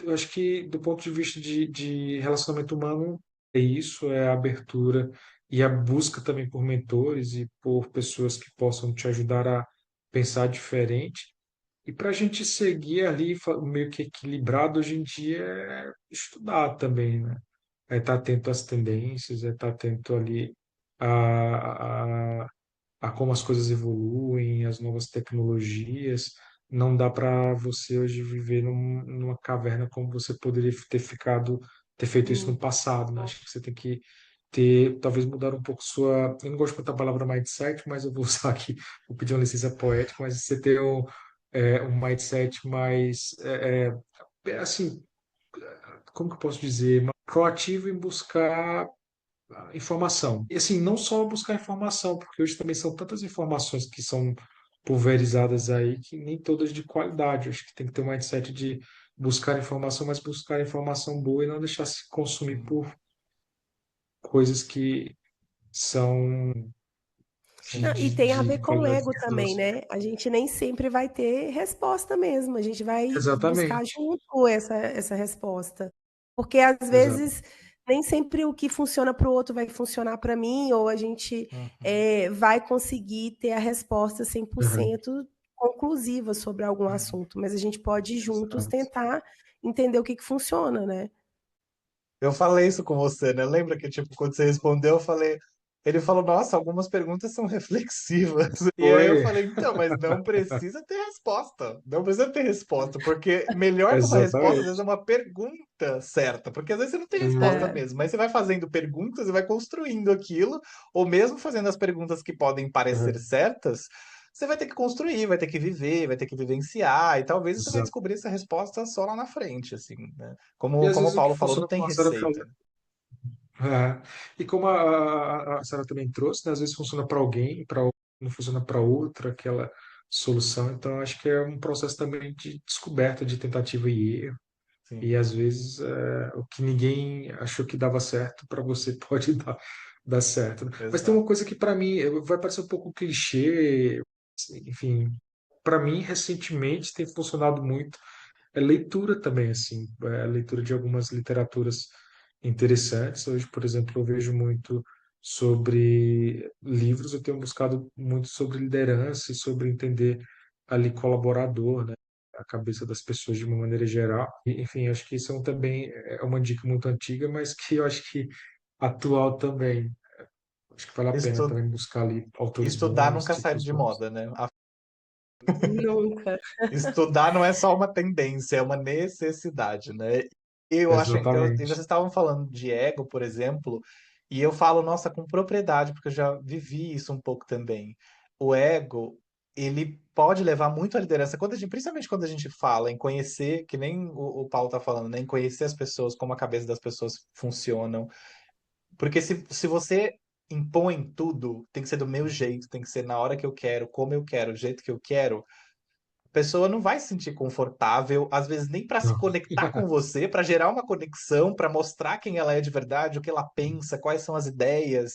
Speaker 3: Eu acho que, do ponto de vista de relacionamento humano, é isso, é a abertura e a busca também por mentores e por pessoas que possam te ajudar a pensar diferente. E para a gente seguir ali meio que equilibrado hoje em dia é estudar também, né? É estar atento às tendências, é estar atento ali a, a como as coisas evoluem, as novas tecnologias. Não dá para você hoje viver numa caverna como você poderia ter feito isso no
Speaker 2: Sim.
Speaker 3: passado, né? Acho que você tem que ter, talvez mudar um pouco sua. Eu não gosto muito da palavra mindset, mas eu vou usar aqui, vou pedir uma licença poética, mas você ter um mindset mais, assim, como que eu posso dizer, mais proativo em buscar informação. E assim, não só buscar informação, porque hoje também são tantas informações que são pulverizadas aí que nem todas de qualidade. Acho que tem que ter um mindset de buscar informação, mas buscar informação boa e não deixar se consumir
Speaker 1: Sim,
Speaker 3: por coisas que são
Speaker 1: sim.
Speaker 2: E tem a ver
Speaker 3: de
Speaker 2: com o
Speaker 3: qualidade
Speaker 2: ego também,
Speaker 3: duvidosa.
Speaker 2: né? A gente nem sempre vai ter resposta mesmo, a gente vai buscar
Speaker 3: Exatamente.
Speaker 2: junto essa resposta. Porque às
Speaker 3: Exato.
Speaker 2: vezes nem sempre o que funciona para o outro vai funcionar para mim, ou a gente
Speaker 1: Uhum,
Speaker 2: vai conseguir ter a resposta cem por
Speaker 3: Uhum.
Speaker 2: cento conclusiva sobre algum
Speaker 1: uhum,
Speaker 2: assunto, mas a gente pode juntos
Speaker 3: Exato.
Speaker 2: tentar entender o que funciona, né?
Speaker 1: Eu falei isso com você, né? Lembra que, tipo, quando você respondeu, eu falei. Ele falou, nossa, algumas perguntas são reflexivas. E aí eu
Speaker 3: Foi.
Speaker 1: falei, então, mas não precisa ter resposta. Não precisa ter resposta, porque melhor que uma resposta, às vezes, é
Speaker 3: Exatamente.
Speaker 1: uma pergunta certa. Porque às vezes você não tem resposta
Speaker 3: Uhum.
Speaker 1: mesmo, mas você vai fazendo perguntas e vai construindo aquilo, ou mesmo fazendo as perguntas que podem parecer
Speaker 3: Uhum.
Speaker 1: certas, você vai ter que construir, vai ter que viver, vai ter que vivenciar, e talvez você vai
Speaker 3: Exato.
Speaker 1: descobrir essa resposta só lá na frente, assim, né?
Speaker 3: E às
Speaker 1: Como o
Speaker 3: vezes o que
Speaker 1: Paulo falou, não
Speaker 3: funciona,
Speaker 1: tem
Speaker 3: como a Sara
Speaker 1: receita.
Speaker 3: falou, e como a Sara também trouxe, né, às vezes funciona para alguém e não funciona para outra aquela solução. Então, acho que é um processo também de descoberta, de tentativa e erro. E
Speaker 1: Sim,
Speaker 3: às vezes o que ninguém achou que dava certo, para você pode dar certo. Mas tem uma
Speaker 1: exato.
Speaker 3: coisa que para mim vai parecer um pouco clichê, enfim, para mim recentemente tem funcionado muito é leitura também, assim, a leitura de algumas literaturas interessantes. Hoje, por exemplo, eu vejo muito sobre livros, eu tenho buscado muito sobre liderança e sobre entender ali colaborador, né? A cabeça das pessoas de uma maneira geral. E, enfim, acho que isso também é uma dica muito antiga, mas que eu acho que atual também. Acho que vale a pena
Speaker 1: Estu-
Speaker 3: também buscar ali autores
Speaker 1: Estudar
Speaker 3: bons,
Speaker 1: nunca sai
Speaker 3: títulos
Speaker 1: de
Speaker 3: bons.
Speaker 1: moda, né?
Speaker 2: Nunca.
Speaker 1: Estudar não é só uma tendência, é uma necessidade, né? Eu acho, e vocês
Speaker 3: Exatamente.
Speaker 1: estavam falando de ego, por exemplo, e eu falo, nossa, com propriedade, porque eu já vivi isso um pouco também. O ego, ele pode levar muito à liderança, principalmente quando a gente fala em conhecer, que nem o Paulo tá falando, né? Em conhecer as pessoas, como a cabeça das pessoas funcionam. Porque se você impõe tudo, tem que ser do meu jeito, tem que ser na hora que eu quero, como eu quero, do jeito que eu quero, pessoa não vai se sentir confortável, às vezes nem para se
Speaker 3: Não.
Speaker 1: conectar com você, para gerar uma conexão, para mostrar quem ela é de verdade, o que ela pensa, quais são as ideias.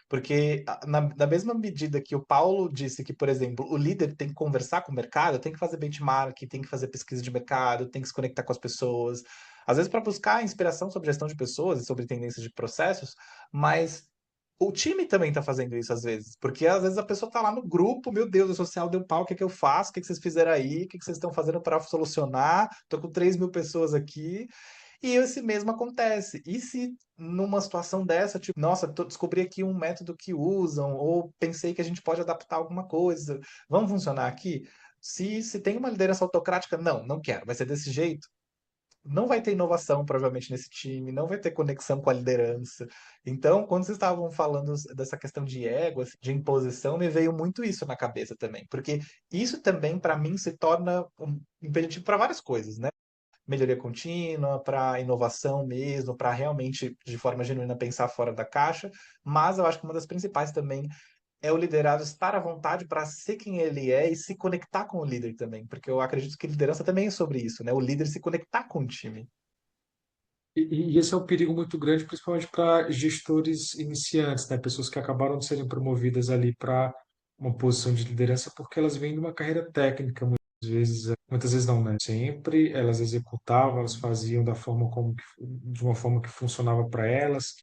Speaker 1: Porque, na mesma medida que o Paulo disse que, por exemplo, o líder tem que conversar com o mercado, tem que fazer benchmark, tem que fazer pesquisa de mercado, tem que se conectar com as pessoas, às vezes para buscar inspiração sobre gestão de pessoas e sobre tendências de processos, mas o time também tá fazendo isso às vezes, porque às vezes a pessoa tá lá no grupo, meu Deus, o social deu pau, o que é que eu faço? O que é que vocês fizeram aí? O que é que vocês estão fazendo para solucionar? Tô com 3.000 pessoas aqui. E esse mesmo acontece. E se numa situação dessa, tipo, nossa, descobri aqui um método que usam, ou pensei que a gente pode adaptar alguma coisa, vamos funcionar aqui? Se tem uma liderança autocrática, não, não quero, vai ser desse jeito, não vai ter inovação, provavelmente, nesse time, não vai ter conexão com a liderança. Então, quando vocês estavam falando dessa questão de ego, assim, de imposição, me veio muito isso na cabeça também, porque isso também, para mim, se torna um impeditivo para várias coisas, né? Melhoria contínua, para inovação mesmo, para realmente, de forma genuína, pensar fora da caixa, mas eu acho que uma das principais também é o liderado estar à vontade para ser quem ele é e se conectar com o líder também, porque eu acredito que liderança também é sobre isso, né? O líder se conectar com o time.
Speaker 3: E esse é um perigo muito grande, principalmente para gestores iniciantes, né? Pessoas que acabaram de serem promovidas ali para uma posição de liderança porque elas vêm de uma carreira técnica, muitas vezes não, né? Sempre elas executavam, elas faziam de uma forma que funcionava para elas,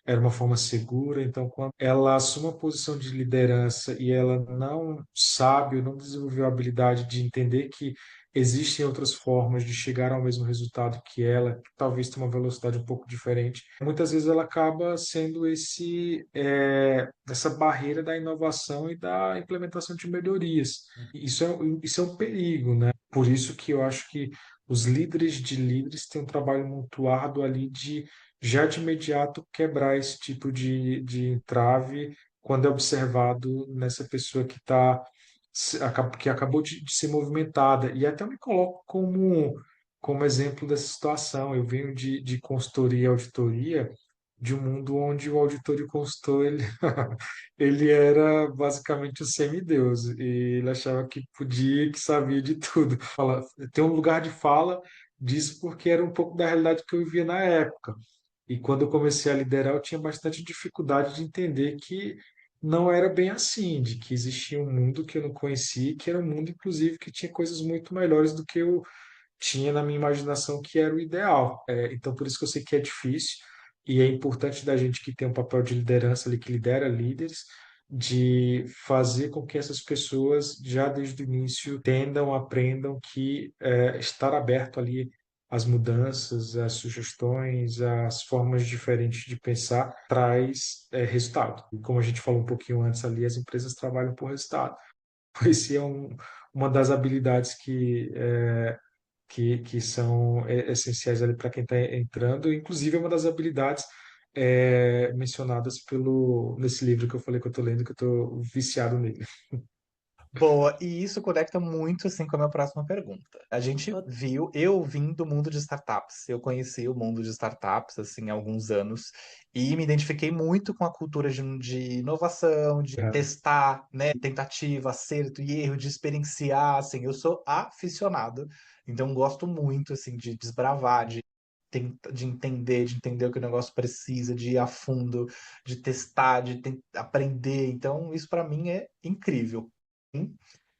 Speaker 3: era uma forma segura. Então, quando ela assume uma posição de liderança e ela não sabe ou não desenvolveu a habilidade de entender que existem outras formas de chegar ao mesmo resultado que ela, que talvez tenha uma velocidade um pouco diferente, muitas vezes ela acaba sendo essa barreira da inovação e da implementação de melhorias. Isso é um perigo, né? Por isso que eu acho que os líderes de líderes têm um trabalho muito árduo ali de já de imediato quebrar esse tipo de entrave quando é observado nessa pessoa que acabou de ser movimentada. E até eu me coloco como exemplo dessa situação. Eu venho de consultoria e auditoria, de um mundo onde o auditor e o consultor ele era basicamente o semideus, e ele achava que podia, que sabia de tudo. Tem um lugar de fala disso porque era um pouco da realidade que eu vivia na época. E quando eu comecei a liderar, eu tinha bastante dificuldade de entender que não era bem assim, de que existia um mundo que eu não conhecia, que era um mundo, inclusive, que tinha coisas muito melhores do que eu tinha na minha imaginação que era o ideal. Então, por isso que eu sei que é difícil e é importante da gente que tem um papel de liderança ali, que lidera líderes, de fazer com que essas pessoas, já desde o início, entendam, aprendam que estar aberto ali às mudanças, às sugestões, às formas diferentes de pensar, traz resultado. E como a gente falou um pouquinho antes ali, as empresas trabalham por resultado. Esse é uma das habilidades que são essenciais ali para quem está entrando. Inclusive, é uma das habilidades mencionadas nesse livro que eu falei que eu estou lendo, que eu estou viciado nele.
Speaker 1: Boa, e isso conecta muito assim com a minha próxima pergunta. A gente viu, eu vim do mundo de startups. Eu conheci o mundo de startups assim há alguns anos e me identifiquei muito com a cultura de inovação, de
Speaker 3: É.
Speaker 1: testar, né, tentativa, acerto e erro, de experienciar, assim. Eu sou aficionado, então gosto muito assim de desbravar, de entender o que o negócio precisa, de ir a fundo, de testar, aprender. Então, isso para mim é incrível.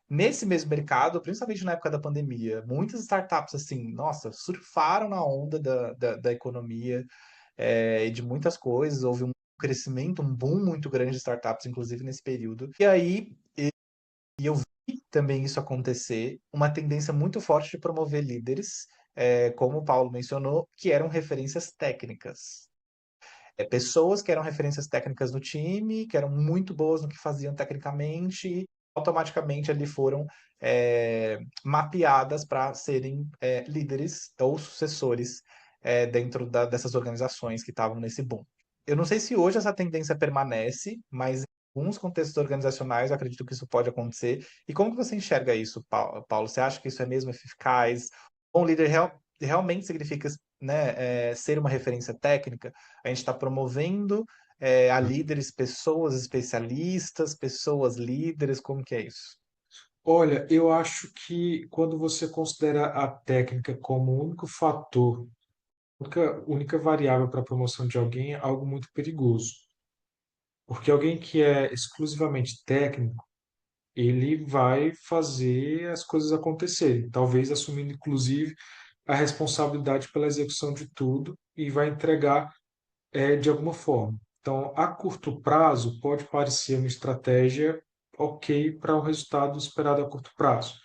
Speaker 1: Nesse mesmo mercado, principalmente na época da pandemia, muitas startups, assim, nossa, surfaram na onda da economia, e de muitas coisas. Houve um crescimento, um boom muito grande de startups, inclusive nesse período. E aí, eu vi também isso acontecer, uma tendência muito forte de promover líderes, como o Paulo mencionou, que eram referências técnicas. Pessoas que eram referências técnicas no time, que eram muito boas no que faziam tecnicamente, e automaticamente ali foram mapeadas para serem líderes ou sucessores dentro dessas organizações que estavam nesse boom. Eu não sei se hoje essa tendência permanece, mas em alguns contextos organizacionais eu acredito que isso pode acontecer. E como que você enxerga isso, Paulo? Você acha que isso é mesmo eficaz? Um líder realmente significa, né, ser uma referência técnica? A gente está promovendo a líderes, pessoas especialistas, pessoas líderes, como que é isso?
Speaker 3: Olha, eu acho que quando você considera a técnica como o único fator, única variável para a promoção de alguém, é algo muito perigoso. Porque alguém que é exclusivamente técnico, ele vai fazer as coisas acontecerem, talvez assumindo inclusive a responsabilidade pela execução de tudo e vai entregar de alguma forma. Então, a curto prazo, pode parecer uma estratégia ok para o resultado esperado a curto prazo,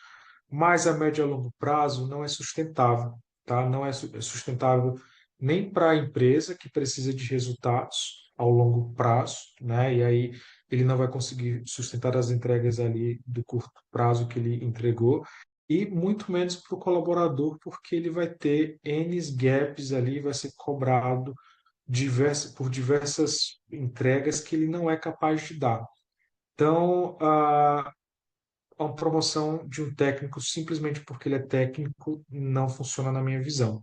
Speaker 3: mas a médio e a longo prazo não é sustentável, tá? Não é sustentável nem para a empresa que precisa de resultados ao longo prazo, né? E aí ele não vai conseguir sustentar as entregas ali do curto prazo que ele entregou, e muito menos para o colaborador, porque ele vai ter N gaps ali, vai ser cobrado por diversas entregas que ele não é capaz de dar. Então, a promoção de um técnico simplesmente porque ele é técnico não funciona na minha visão.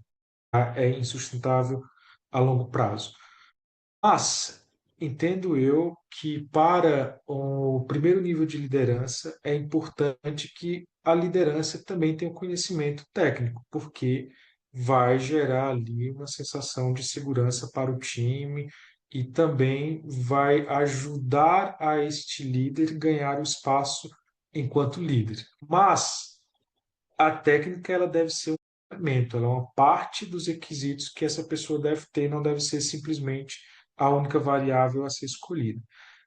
Speaker 3: Tá? É insustentável a longo prazo. Mas entendo eu que para o primeiro nível de liderança é importante que a liderança também tenha um conhecimento técnico, porque vai gerar ali uma sensação de segurança para o time e também vai ajudar a este líder ganhar o espaço enquanto líder. Mas a técnica ela deve ser um elemento, ela é uma parte dos requisitos que essa pessoa deve ter, não deve ser simplesmente a única variável a ser escolhida.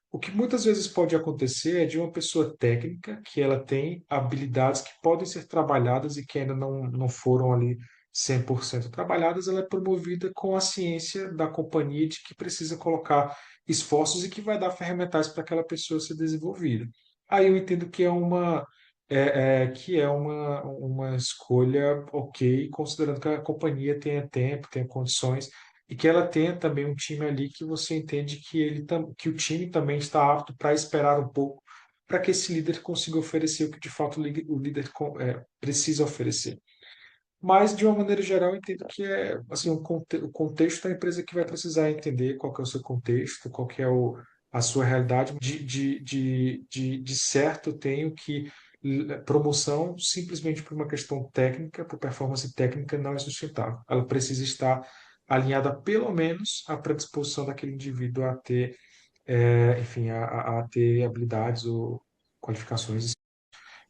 Speaker 3: O que muitas vezes pode acontecer é de uma pessoa técnica que ela tem habilidades que podem ser trabalhadas e que ainda não foram ali 100% trabalhadas, ela é promovida com a ciência da companhia de que precisa colocar esforços e que vai dar ferramentais para aquela pessoa ser desenvolvida. Aí eu entendo que uma escolha ok, considerando que a companhia tenha tempo, tenha condições e que ela tenha também um time ali que você entende que o time também está apto para esperar um pouco para que esse líder consiga oferecer o que de fato o líder precisa oferecer. Mas, de uma maneira geral, eu entendo que é assim, o contexto da empresa que vai precisar entender qual que é o seu contexto, qual que é a sua realidade. De certo, eu tenho que promoção, simplesmente por uma questão técnica, por performance técnica, não é sustentável. Ela precisa estar alinhada, pelo menos, à predisposição daquele indivíduo a ter, enfim, a ter habilidades ou qualificações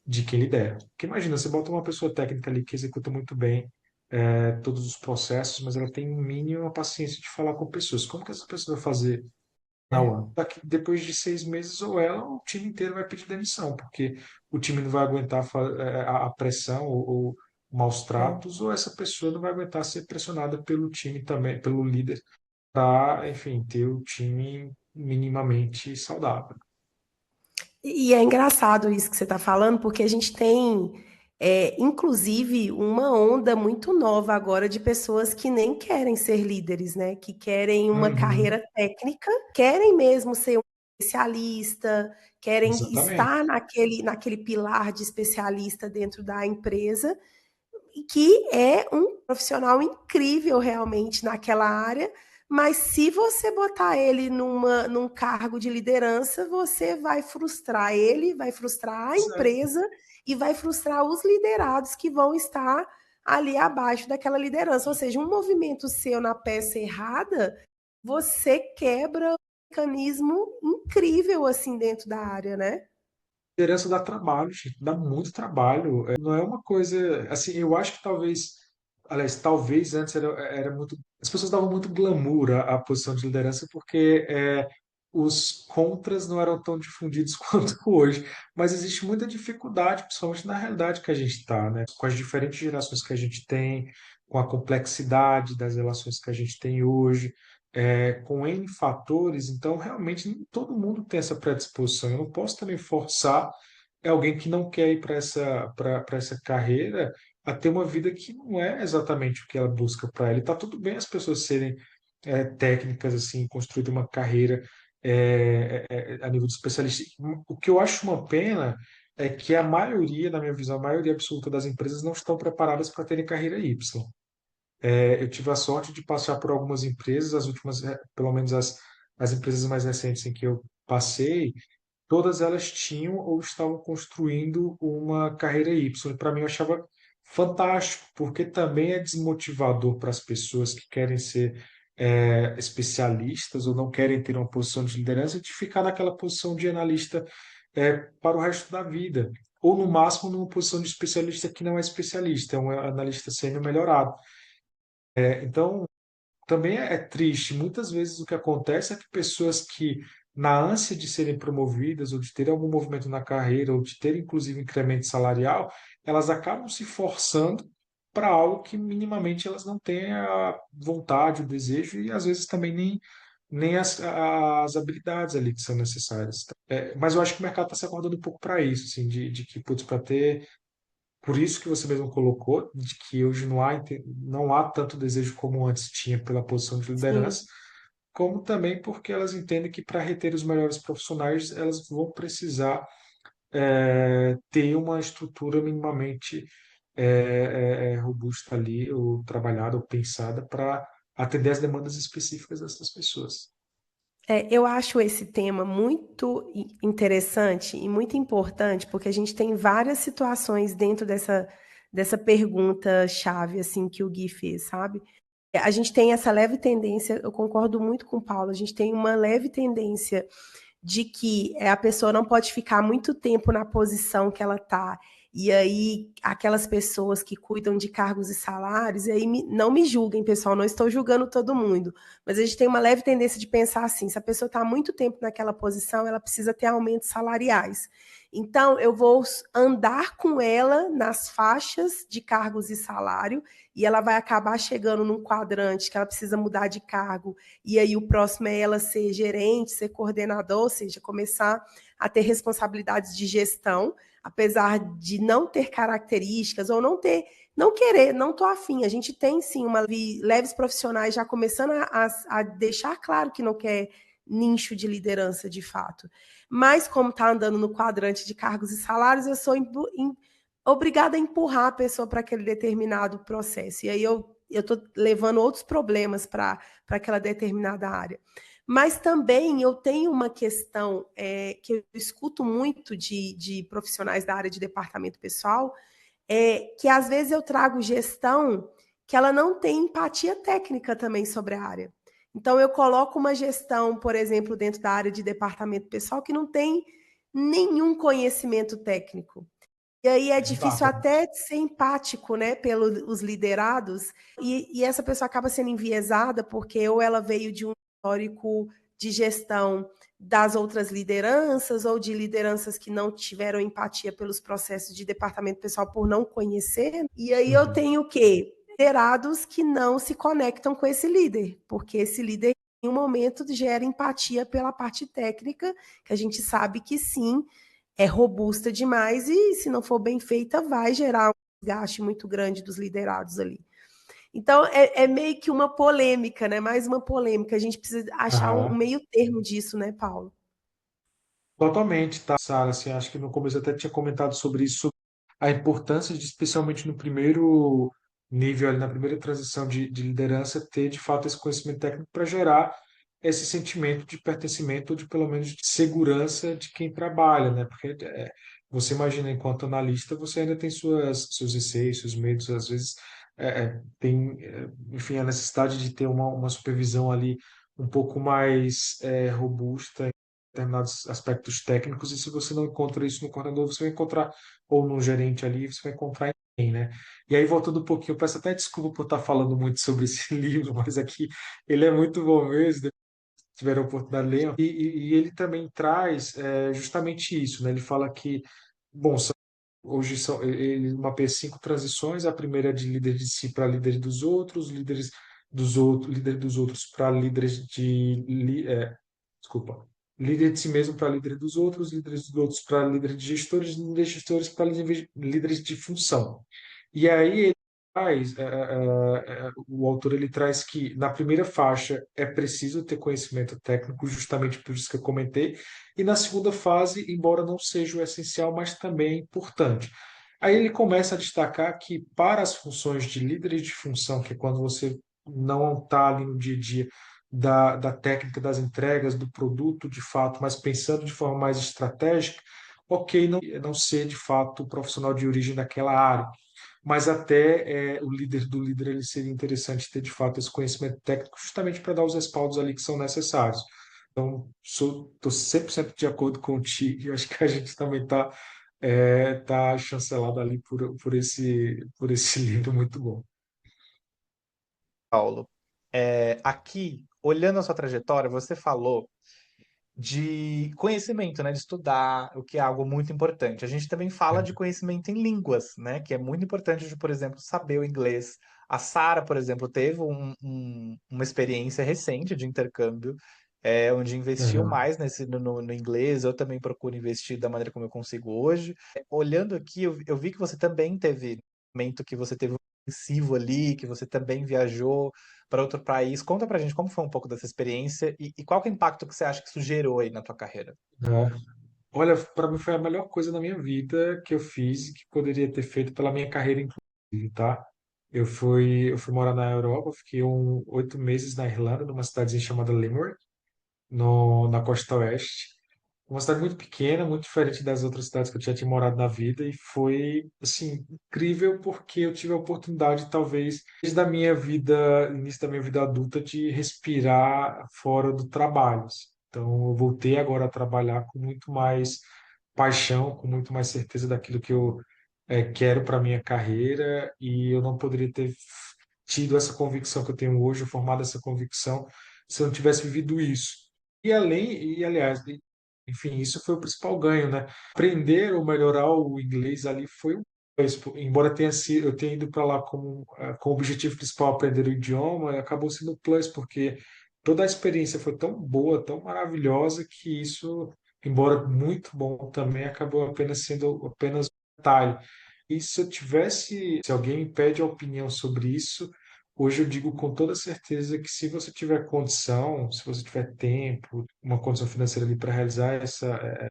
Speaker 3: de quem lidera. Porque imagina, você bota uma pessoa técnica ali que executa muito bem todos os processos, mas ela tem um mínimo paciência de falar com pessoas. Como que essa pessoa vai fazer na
Speaker 2: É.
Speaker 3: UAN? Depois de 6 meses, ou ela, ou o time inteiro vai pedir demissão, porque o time não vai aguentar a pressão ou maus
Speaker 2: É.
Speaker 3: tratos, ou essa pessoa não vai aguentar ser pressionada pelo time também, pelo líder, para, enfim, ter o time minimamente saudável.
Speaker 2: E é engraçado isso que você está falando, porque a gente tem, inclusive, uma onda muito nova agora de pessoas que nem querem ser líderes, né? Que querem uma
Speaker 3: Uhum,
Speaker 2: carreira técnica, querem mesmo ser um especialista, querem
Speaker 3: exatamente.
Speaker 2: estar naquele pilar de especialista dentro da empresa, e que é um profissional incrível realmente naquela área, mas se você botar ele num cargo de liderança, você vai frustrar ele, vai frustrar a empresa e vai frustrar os liderados que vão estar ali abaixo daquela liderança. Ou seja, um movimento seu na peça errada, você quebra um mecanismo incrível assim dentro da área, né?
Speaker 3: Liderança dá trabalho, gente, dá muito trabalho. Não é uma coisa, assim, eu acho que talvez antes era muito, as pessoas davam muito glamour à posição de liderança porque os contras não eram tão difundidos quanto hoje. Mas existe muita dificuldade, principalmente na realidade que a gente está, né? Com as diferentes gerações que a gente tem, com a complexidade das relações que a gente tem hoje, com N fatores, então realmente nem todo mundo tem essa predisposição. Eu não posso também forçar alguém que não quer ir para essa carreira a ter uma vida que não é exatamente o que ela busca para ela. E tá tudo bem as pessoas serem técnicas, assim, construir uma carreira a nível de especialista. O que eu acho uma pena é que a maioria, na minha visão, a maioria absoluta das empresas não estão preparadas para terem carreira Y. Eu tive a sorte de passar por algumas empresas, as últimas, pelo menos as empresas mais recentes em que eu passei, todas elas tinham ou estavam construindo uma carreira Y. E para mim eu achava fantástico, porque também é desmotivador para as pessoas que querem ser especialistas ou não querem ter uma posição de liderança, de ficar naquela posição de analista para o resto da vida. Ou, no máximo, numa posição de especialista que não é especialista, é um analista sênior melhorado. Então, também é triste. Muitas vezes o que acontece é que pessoas que, na ânsia de serem promovidas, ou de ter algum movimento na carreira, ou de ter inclusive incremento salarial, elas acabam se forçando para algo que minimamente elas não têm a vontade, o desejo e às vezes também nem as habilidades ali que são necessárias. Mas eu acho que o mercado está se acordando um pouco para isso, assim, de que, putz, para ter por isso que você mesmo colocou, de que hoje não há tanto desejo como antes tinha pela posição de
Speaker 2: Sim.
Speaker 3: liderança, como também porque elas entendem que para reter os melhores profissionais, elas vão precisar ter uma estrutura minimamente robusta ali, ou trabalhada, ou pensada para atender às demandas específicas dessas pessoas.
Speaker 2: Eu acho esse tema muito interessante e muito importante, porque a gente tem várias situações dentro dessa pergunta-chave, assim, que o Gui fez, sabe? A gente tem essa leve tendência, eu concordo muito com o Paulo, a gente tem uma leve tendência de que a pessoa não pode ficar muito tempo na posição que ela está. E aí, aquelas pessoas que cuidam de cargos e salários, e aí não me julguem, pessoal, não estou julgando todo mundo, mas a gente tem uma leve tendência de pensar assim: se a pessoa está há muito tempo naquela posição, ela precisa ter aumentos salariais. Então, eu vou andar com ela nas faixas de cargos e salário, e ela vai acabar chegando num quadrante que ela precisa mudar de cargo, e aí o próximo é ela ser gerente, ser coordenador, ou seja, começar a ter responsabilidades de gestão, apesar de não ter características ou não querer, não tô afim. A gente tem sim leves profissionais já começando a deixar claro que não quer nicho de liderança de fato. Mas como está andando no quadrante de cargos e salários, eu sou obrigada a empurrar a pessoa para aquele determinado processo. E aí eu estou levando outros problemas para aquela determinada área. Mas também eu tenho uma questão que eu escuto muito de profissionais da área de departamento pessoal, que às vezes eu trago gestão que ela não tem empatia técnica também sobre a área. Então, eu coloco uma gestão, por exemplo, dentro da área de departamento pessoal que não tem nenhum conhecimento técnico. E aí é difícil
Speaker 3: Exato.
Speaker 2: até ser empático, né, pelos liderados, e essa pessoa acaba sendo enviesada porque ou ela veio de um histórico de gestão das outras lideranças, ou de lideranças que não tiveram empatia pelos processos de departamento pessoal por não conhecer. E aí eu
Speaker 3: Uhum.
Speaker 2: tenho o quê? Liderados que não se conectam com esse líder, porque esse líder em um momento gera empatia pela parte técnica, que a gente sabe que sim, é robusta demais e, se não for bem feita, vai gerar um desgaste muito grande dos liderados ali. Então, meio que uma polêmica, né? Mais uma polêmica. A gente precisa achar um
Speaker 3: Aham.
Speaker 2: meio termo disso, né, Paulo?
Speaker 3: Totalmente, tá, Sara? Assim, acho que no começo eu até tinha comentado sobre isso, a importância de, especialmente no primeiro nível, ali, na primeira transição de liderança, ter de fato esse conhecimento técnico para gerar esse sentimento de pertencimento, ou de pelo menos de segurança de quem trabalha, né? Porque você imagina, enquanto analista, você ainda tem seus receios, seus medos, às vezes tem, enfim, a necessidade de ter uma supervisão ali um pouco mais robusta determinados aspectos técnicos, e se você não encontra isso no coordenador, você vai encontrar, ou no gerente ali, você vai encontrar em ninguém, né? E aí, voltando um pouquinho, eu peço até desculpa por estar falando muito sobre esse livro, mas aqui ele é muito bom mesmo, se tiver a oportunidade, leiam. E ele também traz justamente isso, né? Ele fala que, bom, hoje ele mapeia 5 transições. A primeira é de líder de si para líder dos outros, líder dos outros para líderes desculpa, líder de si mesmo para líder dos outros, líderes dos outros para líder de gestores, líderes de gestores para líderes de função. E aí ele traz, o autor ele traz que na primeira faixa é preciso ter conhecimento técnico, justamente por isso que eu comentei, e na segunda fase, embora não seja o essencial, mas também é importante. Aí ele começa a destacar que para as funções de líderes de função, que é quando você não está ali no dia a dia da técnica das entregas, do produto de fato, mas pensando de forma mais estratégica, ok, não ser de fato profissional de origem daquela área, mas até o líder do líder ele seria interessante ter de fato esse conhecimento técnico justamente para dar os respaldos ali que são necessários. Então, estou 100% de acordo contigo e acho que a gente também tá chancelado ali por esse livro muito bom.
Speaker 1: Paulo, aqui, olhando a sua trajetória, você falou de conhecimento, né, de estudar, o que é algo muito importante. A gente também fala de conhecimento em línguas, né, que é muito importante de, por exemplo, saber o inglês. A Sara, por exemplo, teve uma experiência recente de intercâmbio, onde investiu
Speaker 3: Aham,
Speaker 1: mais no inglês. Eu também procuro investir da maneira como eu consigo hoje. Olhando aqui, eu vi que você também teve um momento que você teve um intensivo ali, que você também viajou para outro país. Conta pra gente como foi um pouco dessa experiência e qual que é o impacto que você acha que isso gerou aí na tua carreira?
Speaker 3: é. Olha, para mim foi a melhor coisa na minha vida que eu fiz e que poderia ter feito pela minha carreira, inclusive, tá? Eu fui morar na Europa, fiquei 8 meses na Irlanda, numa cidadezinha chamada Limerick, no, na costa oeste. Uma cidade muito pequena, muito diferente das outras cidades que eu já tinha morado na vida, e foi, assim, incrível porque eu tive a oportunidade, talvez, desde a minha vida, início da minha vida adulta, de respirar fora do trabalho, assim. Então, eu voltei agora a trabalhar com muito mais paixão, com muito mais certeza daquilo que eu quero para minha carreira, e eu não poderia ter tido essa convicção que eu tenho hoje, formado essa convicção, se eu não tivesse vivido isso. Aliás, enfim, isso foi o principal ganho, né? Aprender ou melhorar o inglês ali foi um plus. Embora eu tenha ido para lá com o objetivo principal aprender o idioma, acabou sendo um plus, porque toda a experiência foi tão boa, tão maravilhosa, que isso, embora muito bom também, acabou apenas sendo apenas um detalhe. E se alguém me pede a opinião sobre isso, hoje eu digo com toda certeza que se você tiver condição, se você tiver tempo, uma condição financeira ali para realizar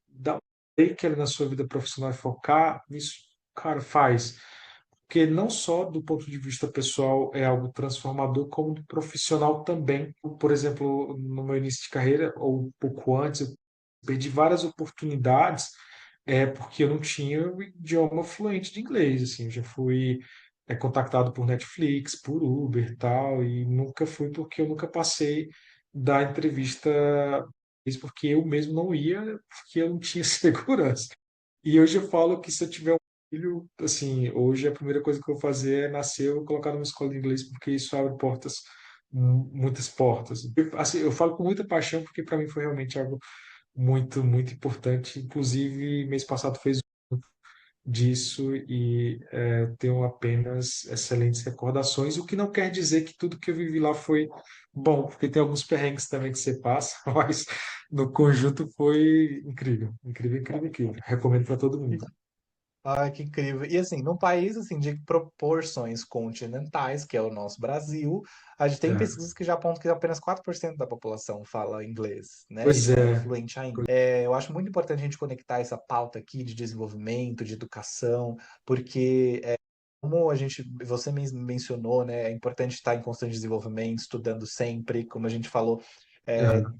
Speaker 3: dar um break ali na sua vida profissional e focar nisso, cara, faz. Porque não só do ponto de vista pessoal é algo transformador, como do profissional também. Por exemplo, no meu início de carreira, ou um pouco antes, eu perdi várias oportunidades porque eu não tinha o idioma fluente de inglês, assim, eu já fui contactado por Netflix, por Uber e tal, e nunca fui porque eu nunca passei da entrevista, isso porque eu mesmo não ia, porque eu não tinha segurança. E hoje eu falo que se eu tiver um filho, assim, hoje a primeira coisa que eu vou fazer é nascer e colocar numa escola de inglês, porque isso abre portas, muitas portas. Assim, eu falo com muita paixão porque para mim foi realmente algo muito, muito importante. Inclusive, mês passado fez disso e tenho apenas excelentes recordações, o que não quer dizer que tudo que eu vivi lá foi bom, porque tem alguns perrengues também que você passa, mas no conjunto foi incrível, incrível, incrível, incrível. Recomendo para todo mundo.
Speaker 1: Ai, que incrível. E assim, num país assim de proporções continentais, que é o nosso Brasil, a gente tem
Speaker 3: É.
Speaker 1: pesquisas que já apontam que apenas 4% da população fala inglês, né? E
Speaker 3: Pois
Speaker 1: não é
Speaker 3: é,
Speaker 1: fluente ainda. Eu acho muito importante a gente conectar essa pauta aqui de desenvolvimento, de educação, porque como você mencionou, né, é importante estar em constante desenvolvimento, estudando sempre, como a gente falou,
Speaker 3: aham,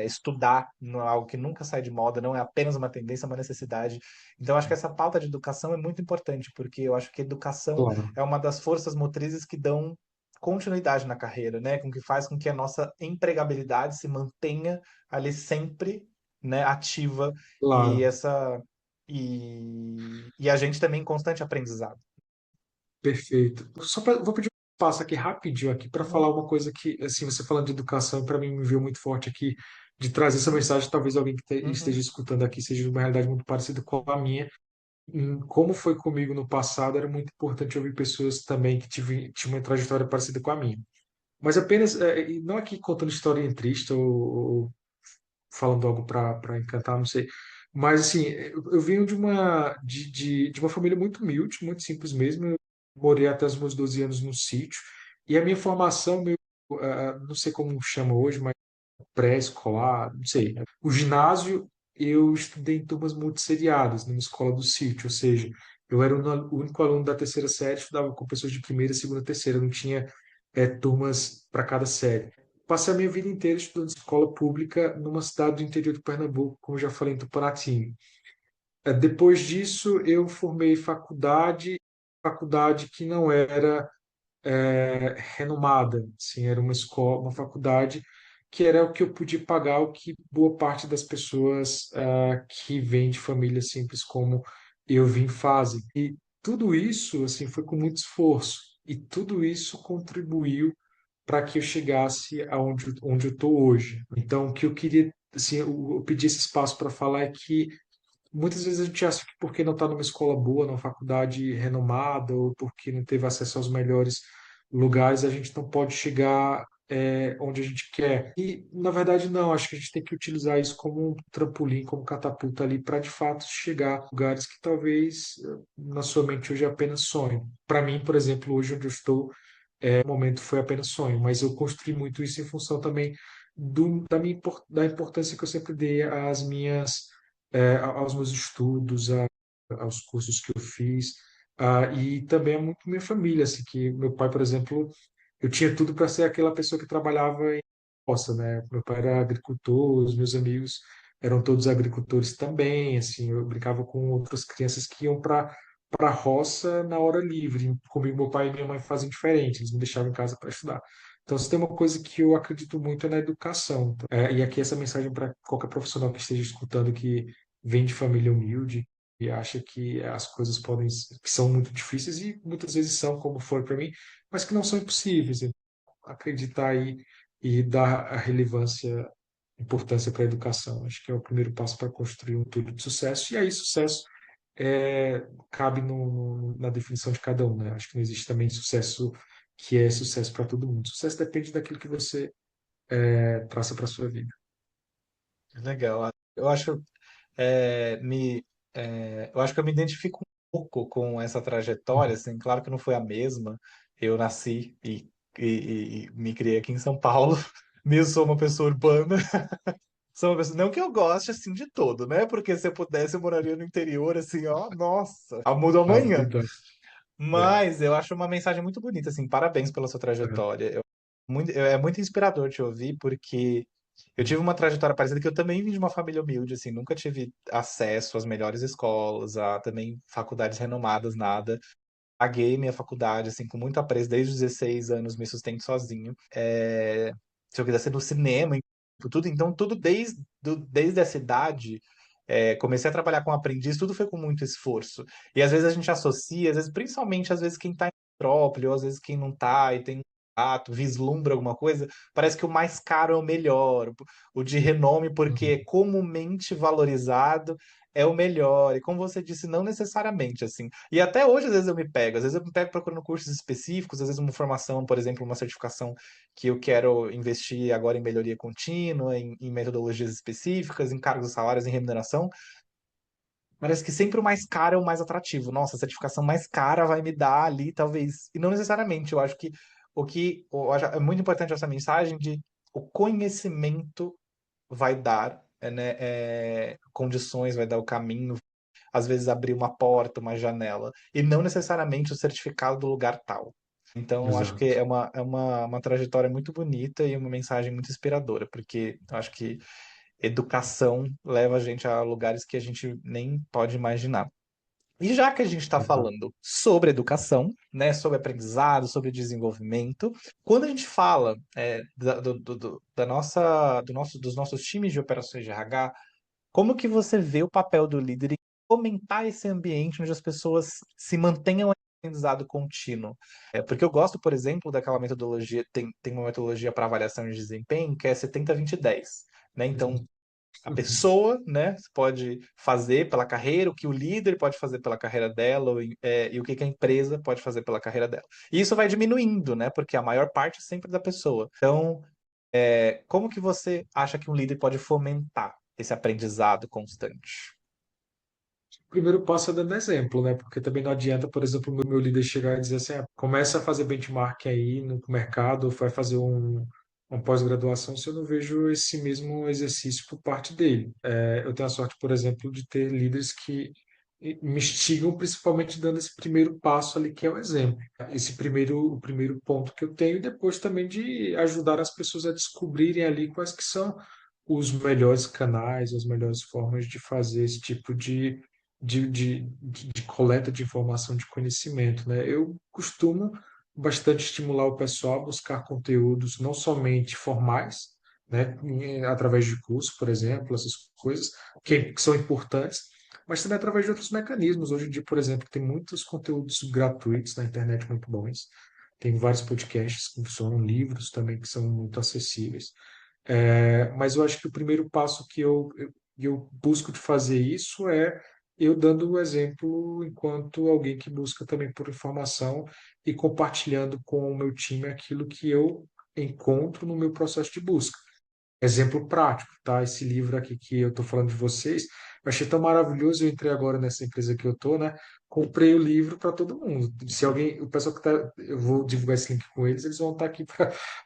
Speaker 1: estudar não é algo que nunca sai de moda, não é apenas uma tendência, é uma necessidade. Então, acho que essa pauta de educação é muito importante, porque eu acho que educação
Speaker 3: claro,
Speaker 1: é uma das forças motrizes que dão continuidade na carreira, né, com que faz com que a nossa empregabilidade se mantenha ali sempre, né, ativa e
Speaker 3: claro,
Speaker 1: essa e a gente também em constante aprendizado.
Speaker 3: perfeito. Vou pedir um espaço aqui rapidinho aqui para
Speaker 1: Uhum,
Speaker 3: falar uma coisa que, assim, você falando de educação, para mim me veio muito forte aqui, de trazer essa mensagem, talvez alguém que esteja
Speaker 1: uhum.
Speaker 3: escutando aqui seja de uma realidade muito parecida com a minha. Como foi comigo no passado, era muito importante ouvir pessoas também que tinham uma trajetória parecida com a minha. Mas apenas, e não aqui contando história triste ou falando algo para encantar, não sei. Mas assim, eu venho de uma família muito humilde, muito simples mesmo. Eu morei até os meus 12 anos no sítio. E a minha formação, não sei como chama hoje, mas pré-escolar, não sei. O ginásio, eu estudei em turmas multisseriadas, numa escola do sítio, ou seja, eu era o único aluno da terceira série, estudava com pessoas de primeira, segunda, terceira, não tinha turmas para cada série. passei a minha vida inteira estudando escola pública numa cidade do interior de Pernambuco, como eu já falei, em Tupanatinga. Depois disso, eu formei faculdade que não era renomada, assim, era uma escola, uma faculdade que era o que eu podia pagar, o que boa parte das pessoas que vêm de famílias simples como eu vim fazem. E tudo isso, assim, foi com muito esforço. E tudo isso contribuiu para que eu chegasse aonde onde eu estou hoje. Então, o que eu queria, assim, eu pedi esse espaço para falar é que muitas vezes a gente acha que porque não está numa escola boa, numa faculdade renomada, ou porque não teve acesso aos melhores lugares, a gente não pode chegar onde a gente quer. E, na verdade, não. Acho que a gente tem que utilizar isso como um trampolim, como catapulta ali, para de fato chegar a lugares que talvez na sua mente hoje é apenas sonho. Para mim, por exemplo, hoje onde eu estou, no momento foi apenas sonho, mas eu construí muito isso em função também da importância que eu sempre dei às minhas aos meus estudos, aos cursos que eu fiz, e também a muito minha família, assim, que meu pai, por exemplo, eu tinha tudo para ser aquela pessoa que trabalhava em roça, né? Meu pai era agricultor, os meus amigos eram todos agricultores também, assim, eu brincava com outras crianças que iam para a roça na hora livre. Comigo, meu pai e minha mãe fazem diferente, eles me deixavam em casa para estudar. Então, se tem uma coisa que eu acredito muito é na educação. E aqui essa mensagem para qualquer profissional que esteja escutando que vem de família humilde e acha que as coisas que são muito difíceis e muitas vezes são, como foi para mim, mas que não são impossíveis. Então, acreditar aí e dar a relevância, importância para a educação. Acho que é o primeiro passo para construir um tudo de sucesso. E aí, sucesso cabe na definição de cada um, né? Acho que não existe também sucesso que é sucesso para todo mundo. Sucesso depende daquilo que você traça para sua vida.
Speaker 1: Legal. Eu acho, é, me, eu acho que eu me identifico um pouco com essa trajetória, assim, claro que não foi a mesma. Eu nasci e me criei aqui em São Paulo, mesmo sou uma pessoa urbana. Sou uma pessoa, não que eu goste, assim, de todo, né? Porque se eu pudesse, eu moraria no interior, assim, ó, nossa, a mudo
Speaker 3: Ah,
Speaker 1: amanhã.
Speaker 3: então, é,
Speaker 1: Mas eu acho uma mensagem muito bonita, assim, parabéns pela sua trajetória. É muito inspirador te ouvir, porque eu tive uma trajetória parecida que eu também vim de uma família humilde, assim, nunca tive acesso às melhores escolas, a também faculdades renomadas, nada. Paguei minha faculdade, assim, com muito apreço, desde os 16 anos me sustento sozinho. Se eu quisesse no cinema, tudo, então tudo desde essa idade, comecei a trabalhar com aprendiz, tudo foi com muito esforço. E às vezes a gente associa, às vezes, principalmente às vezes quem tá em metrópole, ou às vezes quem não tá e tem um ato, vislumbra alguma coisa, parece que o mais caro é o melhor, o de renome, porque é
Speaker 3: uhum,
Speaker 1: comumente valorizado, é o melhor. E como você disse, não necessariamente, assim. E até hoje, às vezes eu me pego procurando cursos específicos, às vezes uma formação, por exemplo, uma certificação que eu quero investir agora em melhoria contínua, em metodologias específicas, em cargos e salários, em remuneração. Parece que sempre o mais caro é o mais atrativo. Nossa, a certificação mais cara vai me dar ali, talvez. E não necessariamente. Eu acho que é muito importante essa mensagem de o conhecimento vai dar, né, condições, vai dar o caminho, às vezes abrir uma porta, uma janela, e não necessariamente o certificado do lugar tal. Então, eu acho que
Speaker 3: exato.
Speaker 1: uma trajetória muito bonita e uma mensagem muito inspiradora, porque eu acho que educação leva a gente a lugares que a gente nem pode imaginar. E já que a gente está
Speaker 3: Exato.
Speaker 1: falando sobre educação, né, sobre aprendizado, sobre desenvolvimento, quando a gente fala dos nossos times de operações de RH, como que você vê o papel do líder em fomentar esse ambiente onde as pessoas se mantenham em aprendizado contínuo? Porque eu gosto, por exemplo, daquela metodologia, tem uma metodologia para avaliação de desempenho que é 70-20-10, né? Então,
Speaker 3: Exato.
Speaker 1: a pessoa, né, pode fazer pela carreira, o que o líder pode fazer pela carreira dela, e o que que a empresa pode fazer pela carreira dela. E isso vai diminuindo, né, porque a maior parte é sempre da pessoa. Então, como que você acha que um líder pode fomentar esse aprendizado constante?
Speaker 3: O primeiro passo é dando exemplo, né? Porque também não adianta, por exemplo, o meu líder chegar e dizer assim, começa a fazer benchmark aí no mercado, ou vai fazer uma pós-graduação, se eu não vejo esse mesmo exercício por parte dele. Eu tenho a sorte, por exemplo, de ter líderes que me instigam principalmente dando esse primeiro passo ali, que é o exemplo. O primeiro ponto que eu tenho, e depois também de ajudar as pessoas a descobrirem ali quais que são os melhores canais, as melhores formas de fazer esse tipo de coleta de informação, de conhecimento, né? Eu costumo bastante estimular o pessoal a buscar conteúdos não somente formais, né, através de curso, por exemplo, essas coisas que são importantes, mas também através de outros mecanismos. Hoje em dia, por exemplo, tem muitos conteúdos gratuitos na internet muito bons. Tem vários podcasts que funcionam, livros também que são muito acessíveis. Mas eu acho que o primeiro passo que eu busco de fazer isso é eu dando o exemplo enquanto alguém que busca também por informação e compartilhando com o meu time aquilo que eu encontro no meu processo de busca. Exemplo prático, tá? Esse livro aqui que eu estou falando de vocês, eu achei tão maravilhoso. Eu entrei agora nessa empresa que eu tô, né? Comprei o livro para todo mundo. Se alguém, o pessoal que tá, eu vou divulgar esse link com eles, eles vão estar aqui